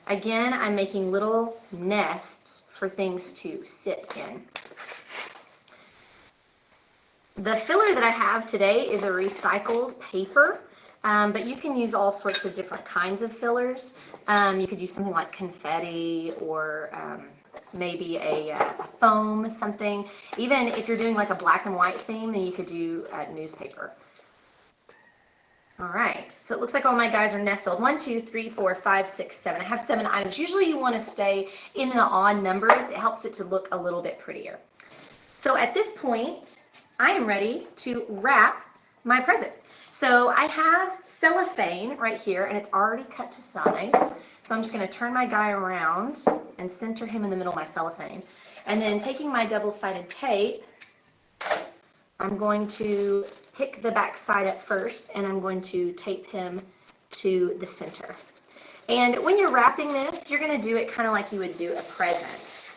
Again, I'm making little nests for things to sit in. The filler that I have today is a recycled paper, but you can use all sorts of different kinds of fillers. You could use something like confetti or maybe a foam, something. Even if you're doing like a black and white theme, then you could do newspaper. All right, so it looks like all my guys are nestled. 1, 2, 3, 4, 5, 6, 7. I have 7 items. Usually you want to stay in the odd numbers. It helps it to look a little bit prettier. So at this point, I am ready to wrap my present. So I have cellophane right here, and it's already cut to size. So I'm just going to turn my guy around and center him in the middle of my cellophane. And then taking my double-sided tape, I'm going to pick the back side up first, and I'm going to tape him to the center. And when you're wrapping this, you're going to do it kind of like you would do a present.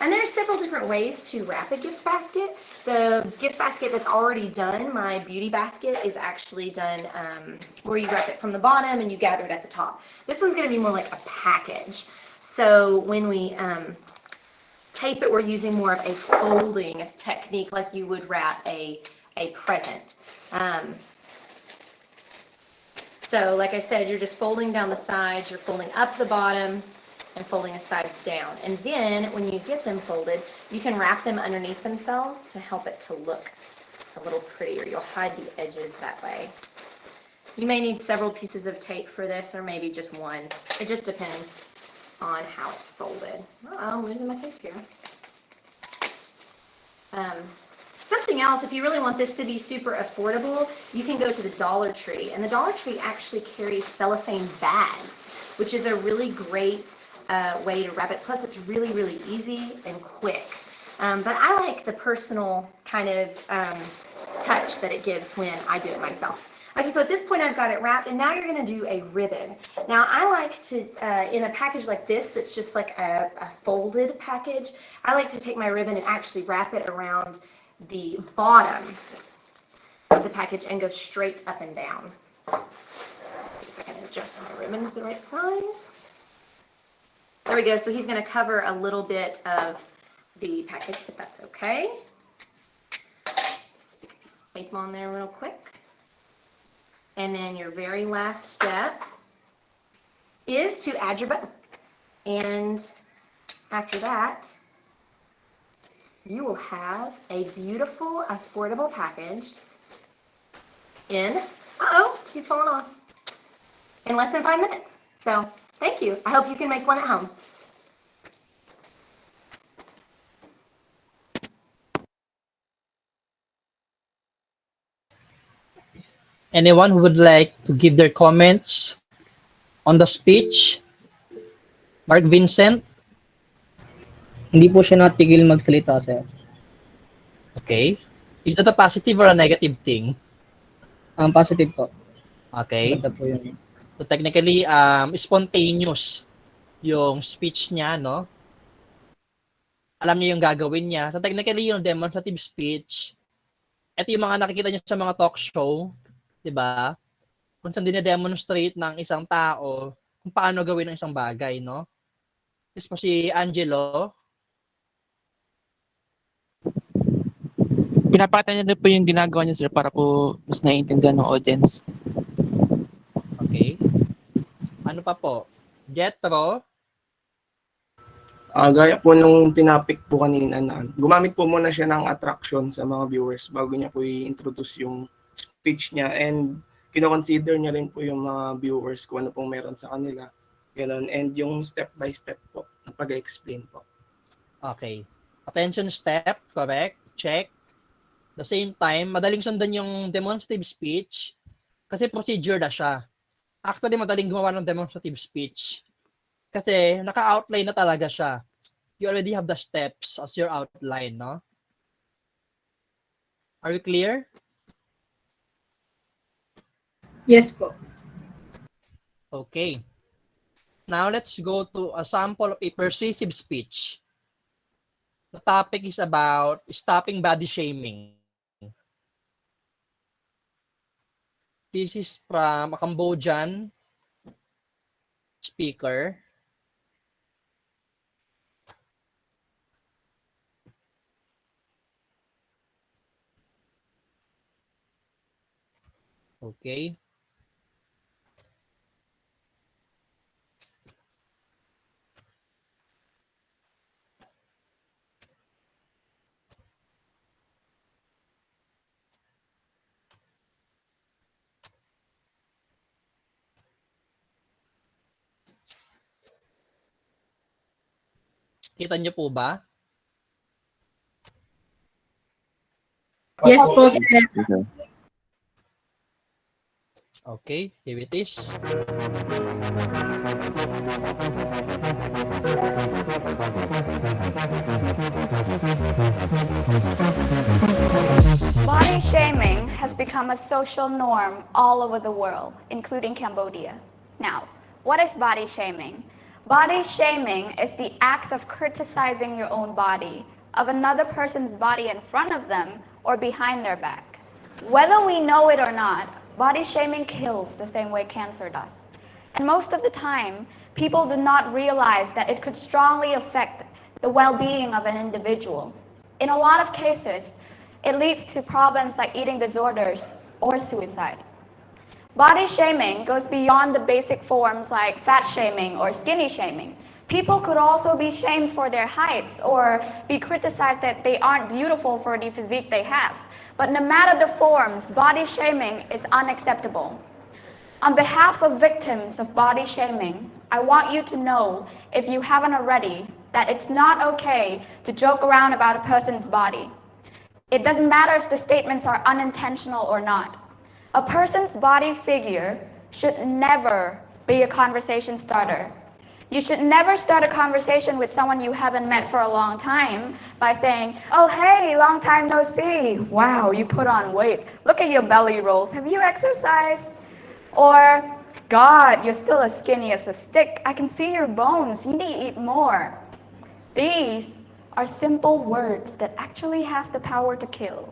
And there are several different ways to wrap a gift basket. The gift basket that's already done, my beauty basket, is actually done where you wrap it from the bottom and you gather it at the top. This one's going to be more like a package. So when we tape it, we're using more of a folding technique like you would wrap a present. So like I said, you're just folding down the sides, you're folding up the bottom, and folding the sides down. And then when you get them folded, you can wrap them underneath themselves to help it to look a little prettier. You'll hide the edges that way. You may need several pieces of tape for this, or maybe just one. It just depends on how it's folded. I'm losing my tape here. Something else, if you really want this to be super affordable, you can go to the Dollar Tree. And the Dollar Tree actually carries cellophane bags, which is a really great way to wrap it. Plus, it's really, really easy and quick. But I like the personal kind of touch that it gives when I do it myself. Okay, so at this point I've got it wrapped, and now you're gonna do a ribbon. Now I like to, in a package like this, that's just like a folded package, I like to take my ribbon and actually wrap it around the bottom of the package and go straight up and down. If I can adjust my ribbon to the right size. There we go, so he's gonna cover a little bit of the package, but that's okay. Stick a piece of tape on there real quick. And then your very last step is to add your button. And after that, you will have a beautiful, affordable package in, he's falling off, in less than 5 minutes. So thank you. I hope you can make one at home. Anyone who would like to give their comments on the speech? Mark Vincent? Hindi po siya natigil magsalita, sir. Okay. Is that a positive or a negative thing? Ang positive po. Okay. Maganda po yun. So technically, spontaneous yung speech niya, no? Alam niya yung gagawin niya. So technically, yung demonstrative speech, ito yung mga nakikita niyo sa mga talk show, di ba? Kung saan dine-demonstrate ng isang tao kung paano gawin ang isang bagay, no? This po si Angelo. Pinapakita niya din po yung ginagawa niya, sir, para po mas naiintindihan ng audience. Okay. Ano pa po? Jetro? Gaya po nung tinapik po kanina na gumamit po muna siya ng attraction sa mga viewers bago niya po i-introduce yung speech niya, and kino-consider niya rin po yung mga viewers kung ano pong meron sa kanila. Ganun. And yung step by step po na pag-explain po. Okay. Attention step, correct. Check. The same time, madaling sundan yung demonstrative speech kasi procedure na siya. Actually, madaling gumawa ng demonstrative speech kasi naka-outline na talaga siya. You already have the steps as your outline, no? Are you clear? Yes po. Okay. Now, let's go to a sample of a persuasive speech. The topic is about stopping body shaming. This is from a Cambodian speaker. Okay. Kita niyo po ba? Yes po, sir. Okay, here it is. Body shaming has become a social norm all over the world, including Cambodia. Now, what is body shaming? Body shaming is the act of criticizing your own body, of another person's body in front of them or behind their back. Whether we know it or not, body shaming kills the same way cancer does. And most of the time, people do not realize that it could strongly affect the well-being of an individual. In a lot of cases, it leads to problems like eating disorders or suicide. Body shaming goes beyond the basic forms like fat shaming or skinny shaming. People could also be shamed for their heights or be criticized that they aren't beautiful for the physique they have. But no matter the forms, body shaming is unacceptable. On behalf of victims of body shaming, I want you to know, if you haven't already, that it's not okay to joke around about a person's body. It doesn't matter if the statements are unintentional or not. A person's body figure should never be a conversation starter. You should never start a conversation with someone you haven't met for a long time by saying, oh, hey, long time no see. Wow, you put on weight. Look at your belly rolls. Have you exercised? Or, God, you're still as skinny as a stick. I can see your bones. You need to eat more. These are simple words that actually have the power to kill.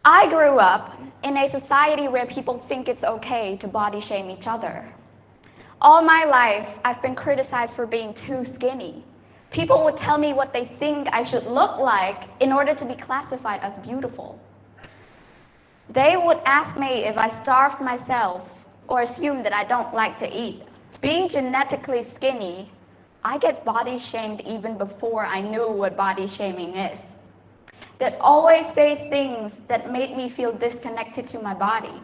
I grew up in a society where people think it's okay to body shame each other. All my life, I've been criticized for being too skinny. People would tell me what they think I should look like in order to be classified as beautiful. They would ask me if I starved myself or assume that I don't like to eat. Being genetically skinny, I get body shamed even before I knew what body shaming is. They'd always say things that made me feel disconnected to my body.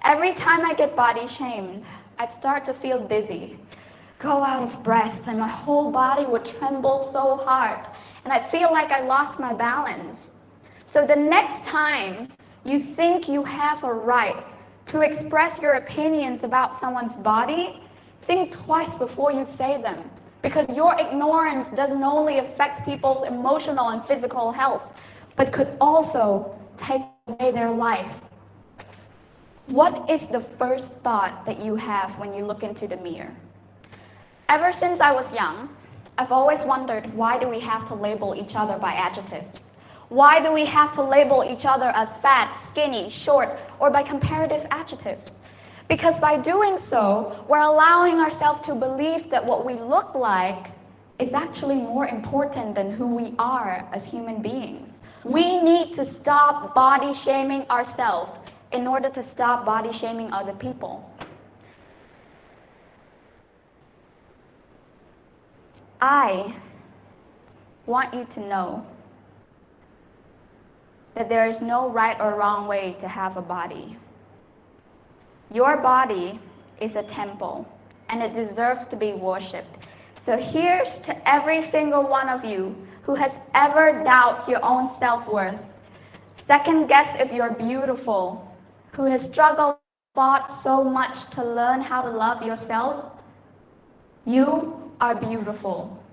Every time I get body shamed, I'd start to feel dizzy, go out of breath, and my whole body would tremble so hard, and I'd feel like I lost my balance. So the next time you think you have a right to express your opinions about someone's body, think twice before you say them, because your ignorance doesn't only affect people's emotional and physical health, but could also take away their life. What is the first thought that you have when you look into the mirror? Ever since I was young, I've always wondered, why do we have to label each other by adjectives? Why do we have to label each other as fat, skinny, short, or by comparative adjectives? Because by doing so, we're allowing ourselves to believe that what we look like is actually more important than who we are as human beings. We need to stop body shaming ourselves in order to stop body shaming other people. I want you to know that there is no right or wrong way to have a body. Your body is a temple, and it deserves to be worshipped. So here's to every single one of you who has ever doubted your own self-worth, second guess if you're beautiful, who has struggled, fought so much to learn how to love yourself. You are beautiful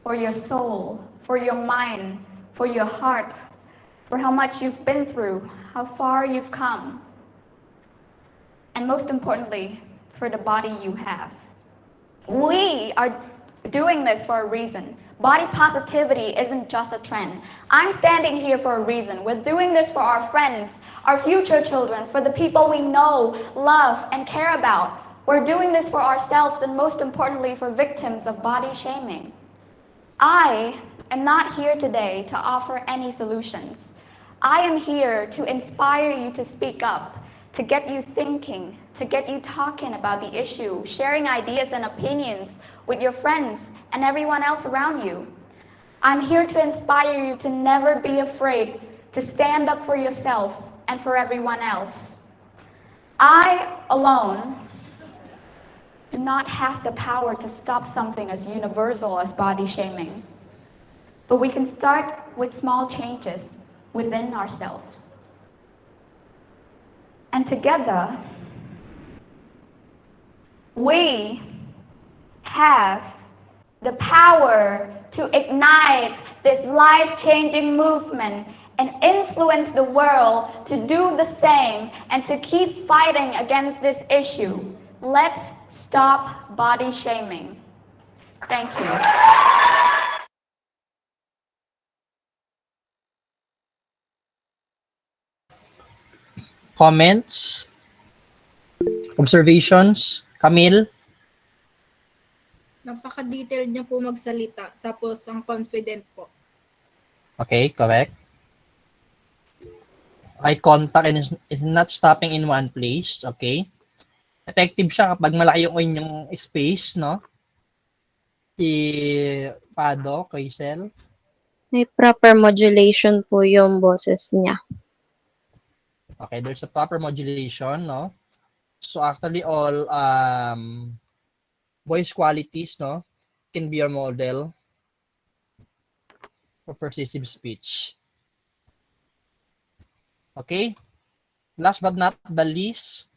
for your soul, for your mind, for your heart, for how much you've been through, how far you've come, and most importantly, for the body you have. We are doing this for a reason. Body positivity isn't just a trend. I'm standing here for a reason. We're doing this for our friends, our future children, for the people we know, love, and care about. We're doing this for ourselves and most importantly for victims of body shaming. I am not here today to offer any solutions. I am here to inspire you to speak up, to get you thinking, to get you talking about the issue, sharing ideas and opinions with your friends and everyone else around you. I'm here to inspire you to never be afraid to stand up for yourself and for everyone else. I alone do not have the power to stop something as universal as body shaming, but we can start with small changes within ourselves. And together, we have the power to ignite this life-changing movement and influence the world to do the same and to keep fighting against this issue. Let's stop body shaming. Thank you. Comments? Observations? Camille? Napaka-detailed niya po magsalita. Tapos, ang confident po. Okay, correct. Eye contact and is not stopping in one place. Okay. Effective siya kapag malaki yung inyong space, no? Si Pado, Kaisel. May proper modulation po yung boses niya. Okay, there's a proper modulation, no? So actually all voice qualities, no, can be your model for persuasive speech. Okay? Last but not the least,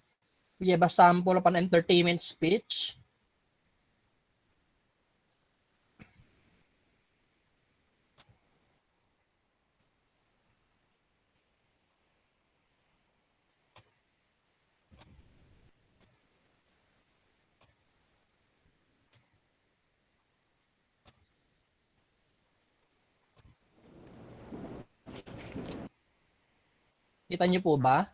we have a sample of an entertainment speech. Kita niyo po ba?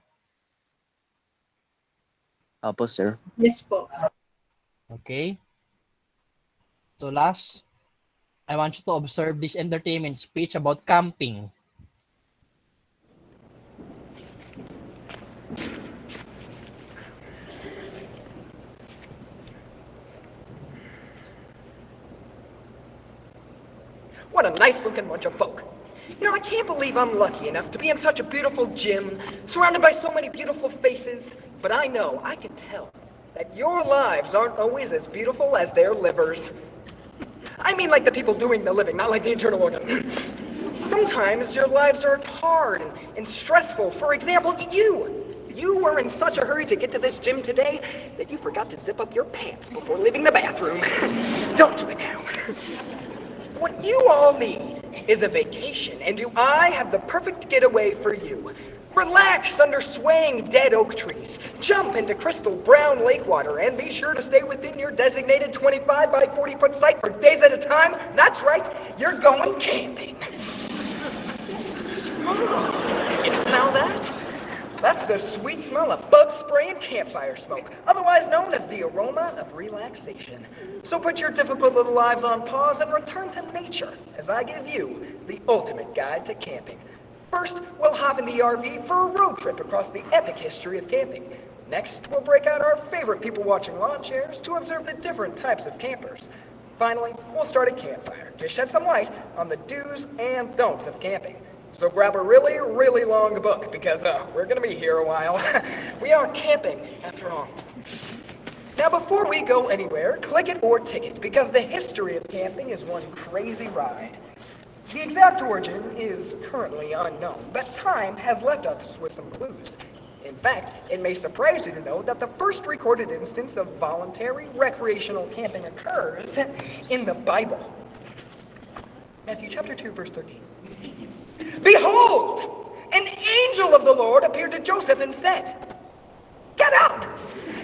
Apo, sir. Yes po. Okay. So last, I want you to observe this entertainment speech about camping. What a nice-looking bunch of folk. You know, I can't believe I'm lucky enough to be in such a beautiful gym, surrounded by so many beautiful faces, but I know, I can tell, that your lives aren't always as beautiful as their livers. I mean like the people doing the living, not like the internal organ. Sometimes your lives are hard and stressful. For example, you were in such a hurry to get to this gym today that you forgot to zip up your pants before leaving the bathroom. Don't do it now. What you all need is a vacation, and do I have the perfect getaway for you? Relax under swaying dead oak trees, jump into crystal brown lake water, and be sure to stay within your designated 25 by 40 foot site for days at a time. That's right, you're going camping. You smell that? That's the sweet smell of bug spray and campfire smoke, otherwise known as the aroma of relaxation. So put your difficult little lives on pause and return to nature as I give you the ultimate guide to camping. First, we'll hop in the RV for a road trip across the epic history of camping. Next, we'll break out our favorite people-watching lawn chairs to observe the different types of campers. Finally, we'll start a campfire to shed some light on the do's and don'ts of camping. So grab a really, really long book because we're going to be here a while. We are camping, after all. Now, before we go anywhere, click it or ticket because the history of camping is one crazy ride. The exact origin is currently unknown, but time has left us with some clues. In fact, it may surprise you to know that the first recorded instance of voluntary recreational camping occurs in the Bible. Matthew chapter 2, verse 13. Behold, an angel of the Lord appeared to Joseph and said, "Get up,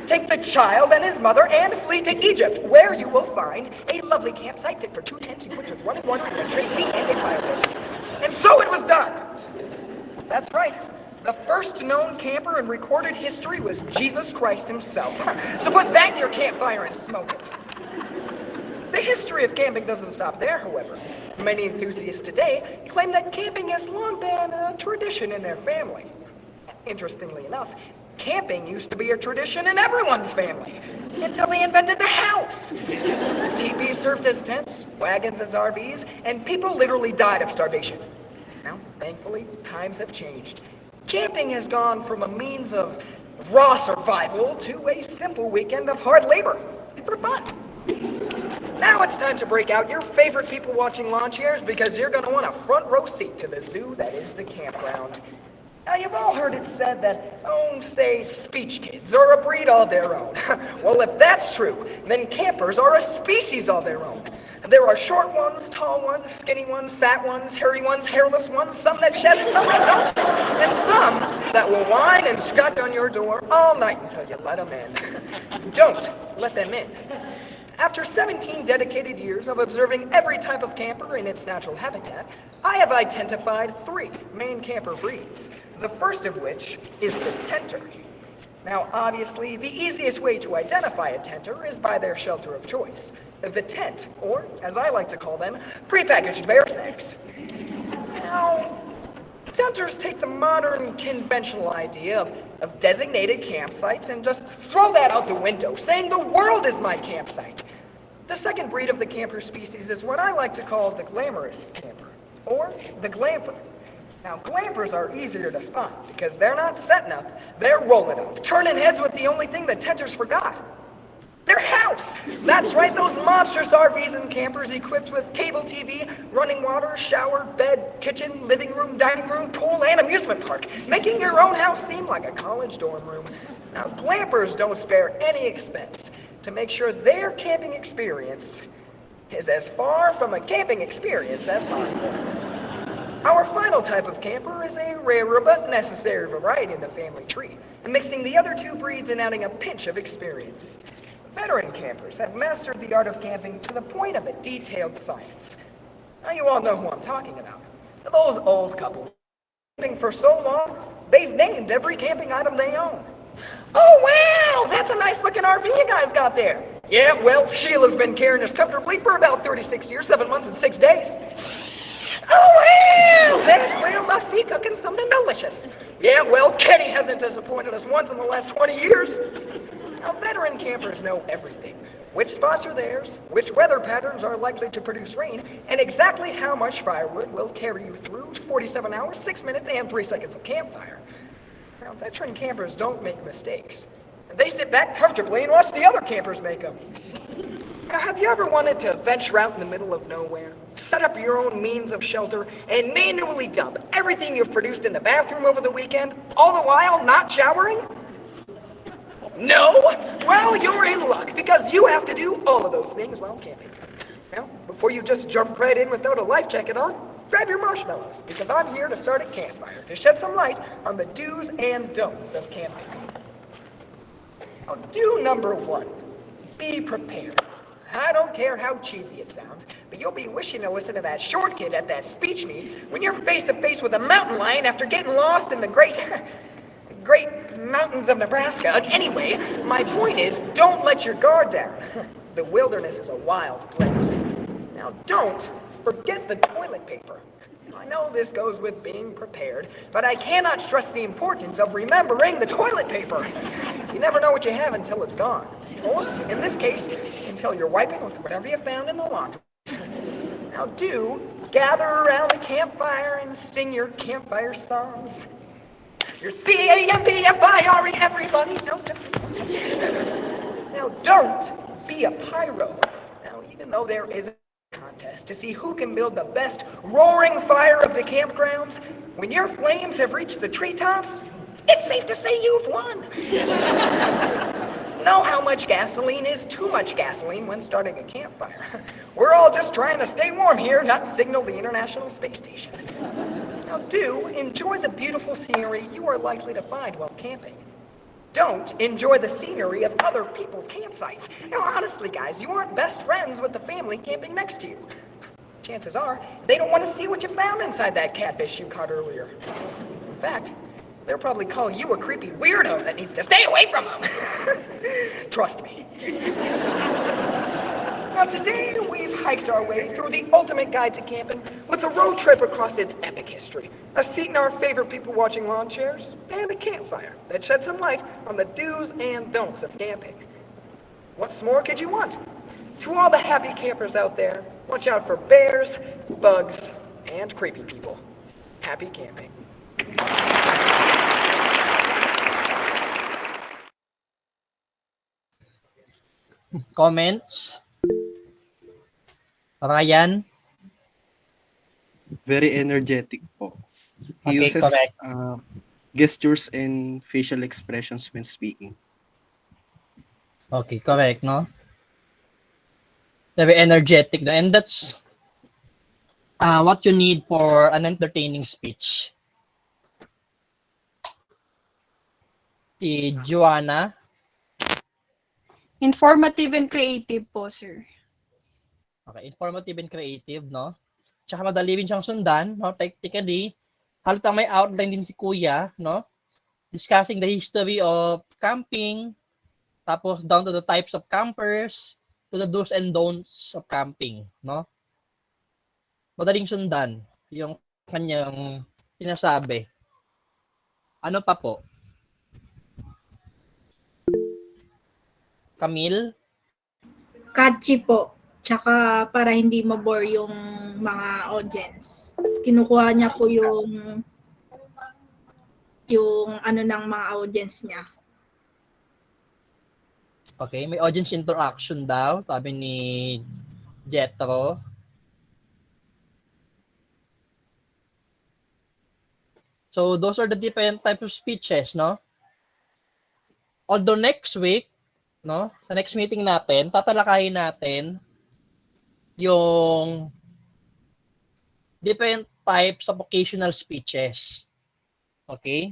take the child and his mother and flee to Egypt, where you will find a lovely campsite fit for 2 tents equipped with running water, electricity, and a fire pit." And so it was done. That's right. The first known camper in recorded history was Jesus Christ himself. So put that in your campfire and smoke it. The history of camping doesn't stop there, however. Many enthusiasts today claim that camping has long been a tradition in their family. Interestingly enough, camping used to be a tradition in everyone's family until they invented the house. Teepees served as tents, wagons as RVs, and people literally died of starvation. Now, thankfully, times have changed. Camping has gone from a means of raw survival to a simple weekend of hard labor for fun. Now it's time to break out your favorite people-watching lawn chairs because you're going to want a front row seat to the zoo that is the campground. Now, you've all heard it said that, say, speech kids are a breed all their own. Well, if that's true, then campers are a species all their own. There are short ones, tall ones, skinny ones, fat ones, hairy ones, hairless ones, some that shed, some that don't, and some that will whine and scratch on your door all night until you let them in. Don't let them in. After 17 dedicated years of observing every type of camper in its natural habitat, I have identified 3 main camper breeds, the first of which is the tenter. Now, obviously, the easiest way to identify a tenter is by their shelter of choice, the tent, or, as I like to call them, prepackaged bear snacks. Now, tenters take the modern, conventional idea of designated campsites and just throw that out the window, saying the world is my campsite. The second breed of the camper species is what I like to call the glamorous camper, or the glamper. Now, glampers are easier to spot because they're not setting up, they're rolling up, turning heads with the only thing the tenters forgot. Their house! That's right, those monstrous RVs and campers equipped with cable TV, running water, shower, bed, kitchen, living room, dining room, pool, and amusement park, making your own house seem like a college dorm room. Now, glampers don't spare any expense to make sure their camping experience is as far from a camping experience as possible. Our final type of camper is a rarer but necessary variety in the family tree, mixing the other 2 breeds and adding a pinch of experience. Veteran campers have mastered the art of camping to the point of a detailed science. Now you all know who I'm talking about. Those old couples camping for so long, they've named every camping item they own. Oh, wow, that's a nice looking RV you guys got there. Yeah, well, Sheila's been carrying us comfortably for about 36 years, 7 months, and 6 days. Oh, wow, that grill must be cooking something delicious. Yeah, well, Kenny hasn't disappointed us once in the last 20 years. Now, veteran campers know everything. Which spots are theirs, which weather patterns are likely to produce rain, and exactly how much firewood will carry you through 47 hours, 6 minutes, and 3 seconds of campfire. Now, veteran campers don't make mistakes. They sit back comfortably and watch the other campers make them. Now, have you ever wanted to venture out in the middle of nowhere, set up your own means of shelter, and manually dump everything you've produced in the bathroom over the weekend, all the while not showering? No? Well, you're in luck, because you have to do all of those things while camping. Now, before you just jump right in without a life jacket on, grab your marshmallows, because I'm here to start a campfire, to shed some light on the do's and don'ts of camping. Now, do number 1, be prepared. I don't care how cheesy it sounds, but you'll be wishing to listen to that short kid at that speech meet when you're face to face with a mountain lion after getting lost in the great mountains of Nebraska. Anyway, my point is, don't let your guard down. The wilderness is a wild place. Now, don't forget the toilet paper. I know this goes with being prepared, but I cannot stress the importance of remembering the toilet paper. You never know what you have until it's gone. Or, in this case, until you're wiping with whatever you found in the laundry. Now, do gather around the campfire and sing your campfire songs. Your C-A-M-P-F-I-R-E, everybody. Now, don't be a pyro. Now, even though there is a contest to see who can build the best roaring fire of the campgrounds, when your flames have reached the treetops, it's safe to say you've won. Know how much gasoline is too much gasoline when starting a campfire. We're all just trying to stay warm here, not signal the International Space Station. Now, do enjoy the beautiful scenery you are likely to find while camping. Don't enjoy the scenery of other people's campsites. Now, honestly, guys, you aren't best friends with the family camping next to you. Chances are, they don't want to see what you found inside that catfish you caught earlier. In fact, they'll probably call you a creepy weirdo that needs to stay away from them. Trust me. Now, today we've hiked our way through the ultimate guide to camping with a road trip across its epic history, a seat in our favorite people-watching lawn chairs, and a campfire that sheds some light on the do's and don'ts of camping. What's more could you want? To all the happy campers out there, watch out for bears, bugs, and creepy people. Happy camping. Comments? Ryan? Very energetic po. He Okay, uses correct. gestures and facial expressions when speaking. Okay, correct, no? Very energetic. And that's what you need for an entertaining speech. Si Joanna? Informative and creative po, sir. Okay, informative and creative, no? Tsaka madali rin siyang sundan, no? Technically, halatang may outline din si Kuya, no? Discussing the history of camping, tapos down to the types of campers, to the do's and don'ts of camping, no? Madaling sundan yung kanyang sinasabi. Ano pa po? Camille? Catchy po. Tsaka para hindi mabore yung mga audience. Kinukuha niya po yung ano ng mga audience niya. Okay, may audience interaction daw, sabi ni Jetro. So those are the different types of speeches, no? Although next week, no, sa next meeting natin, tatalakayin natin yung different types of occasional speeches. Okay?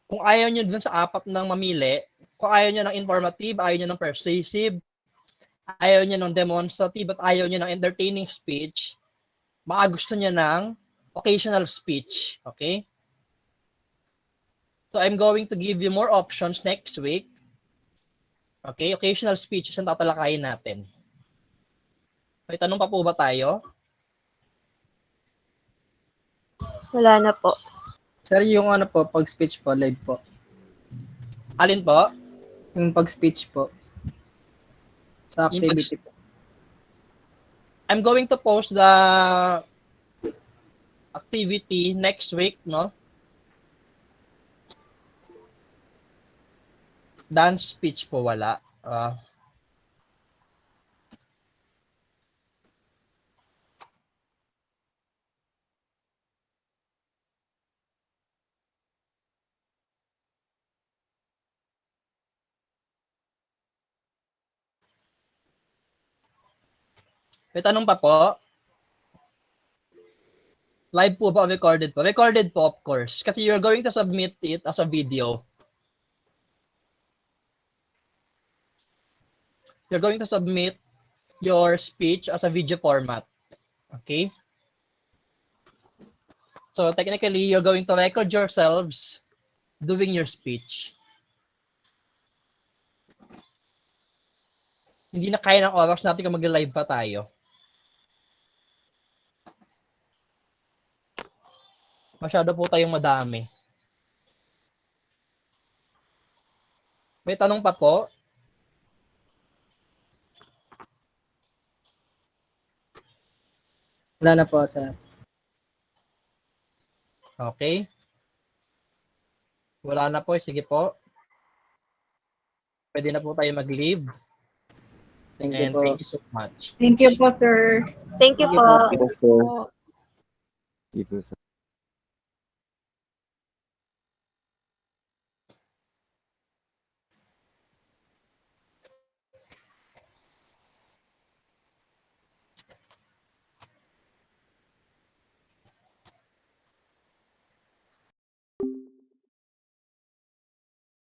Kung ayaw nyo dun sa apat ng mamili, kung ayaw nyo ng informative, ayaw nyo ng persuasive, ayaw nyo ng demonstrative, at ayaw nyo ng entertaining speech, baka gusto nyo ng occasional speech. Okay? So I'm going to give you more options next week. Okay? Occasional speeches ang tatalakayin natin. May tanong pa po ba tayo? Wala na po. Sir, yung ano po, pag speech po, live po. Alin po? Yung pag speech po. Sa Yung pag- activity po. I'm going to post the activity next week, no? Dance speech po wala. May tanong pa po? Live po ba o recorded po? Recorded po, of course. Kasi you're going to submit it as a video. You're going to submit your speech as a video format. Okay? So technically, you're going to record yourselves doing your speech. Hindi na kaya ng oras natin kung mag-live pa tayo. Masyado po tayong madami. May tanong pa po? Wala na po, sir. Okay. Wala na po. Sige po. Pwede na po tayo mag-leave. Thank you And po. thank you so much. Thank you po, sir. Thank you po. Yes, sir. Thank you, sir.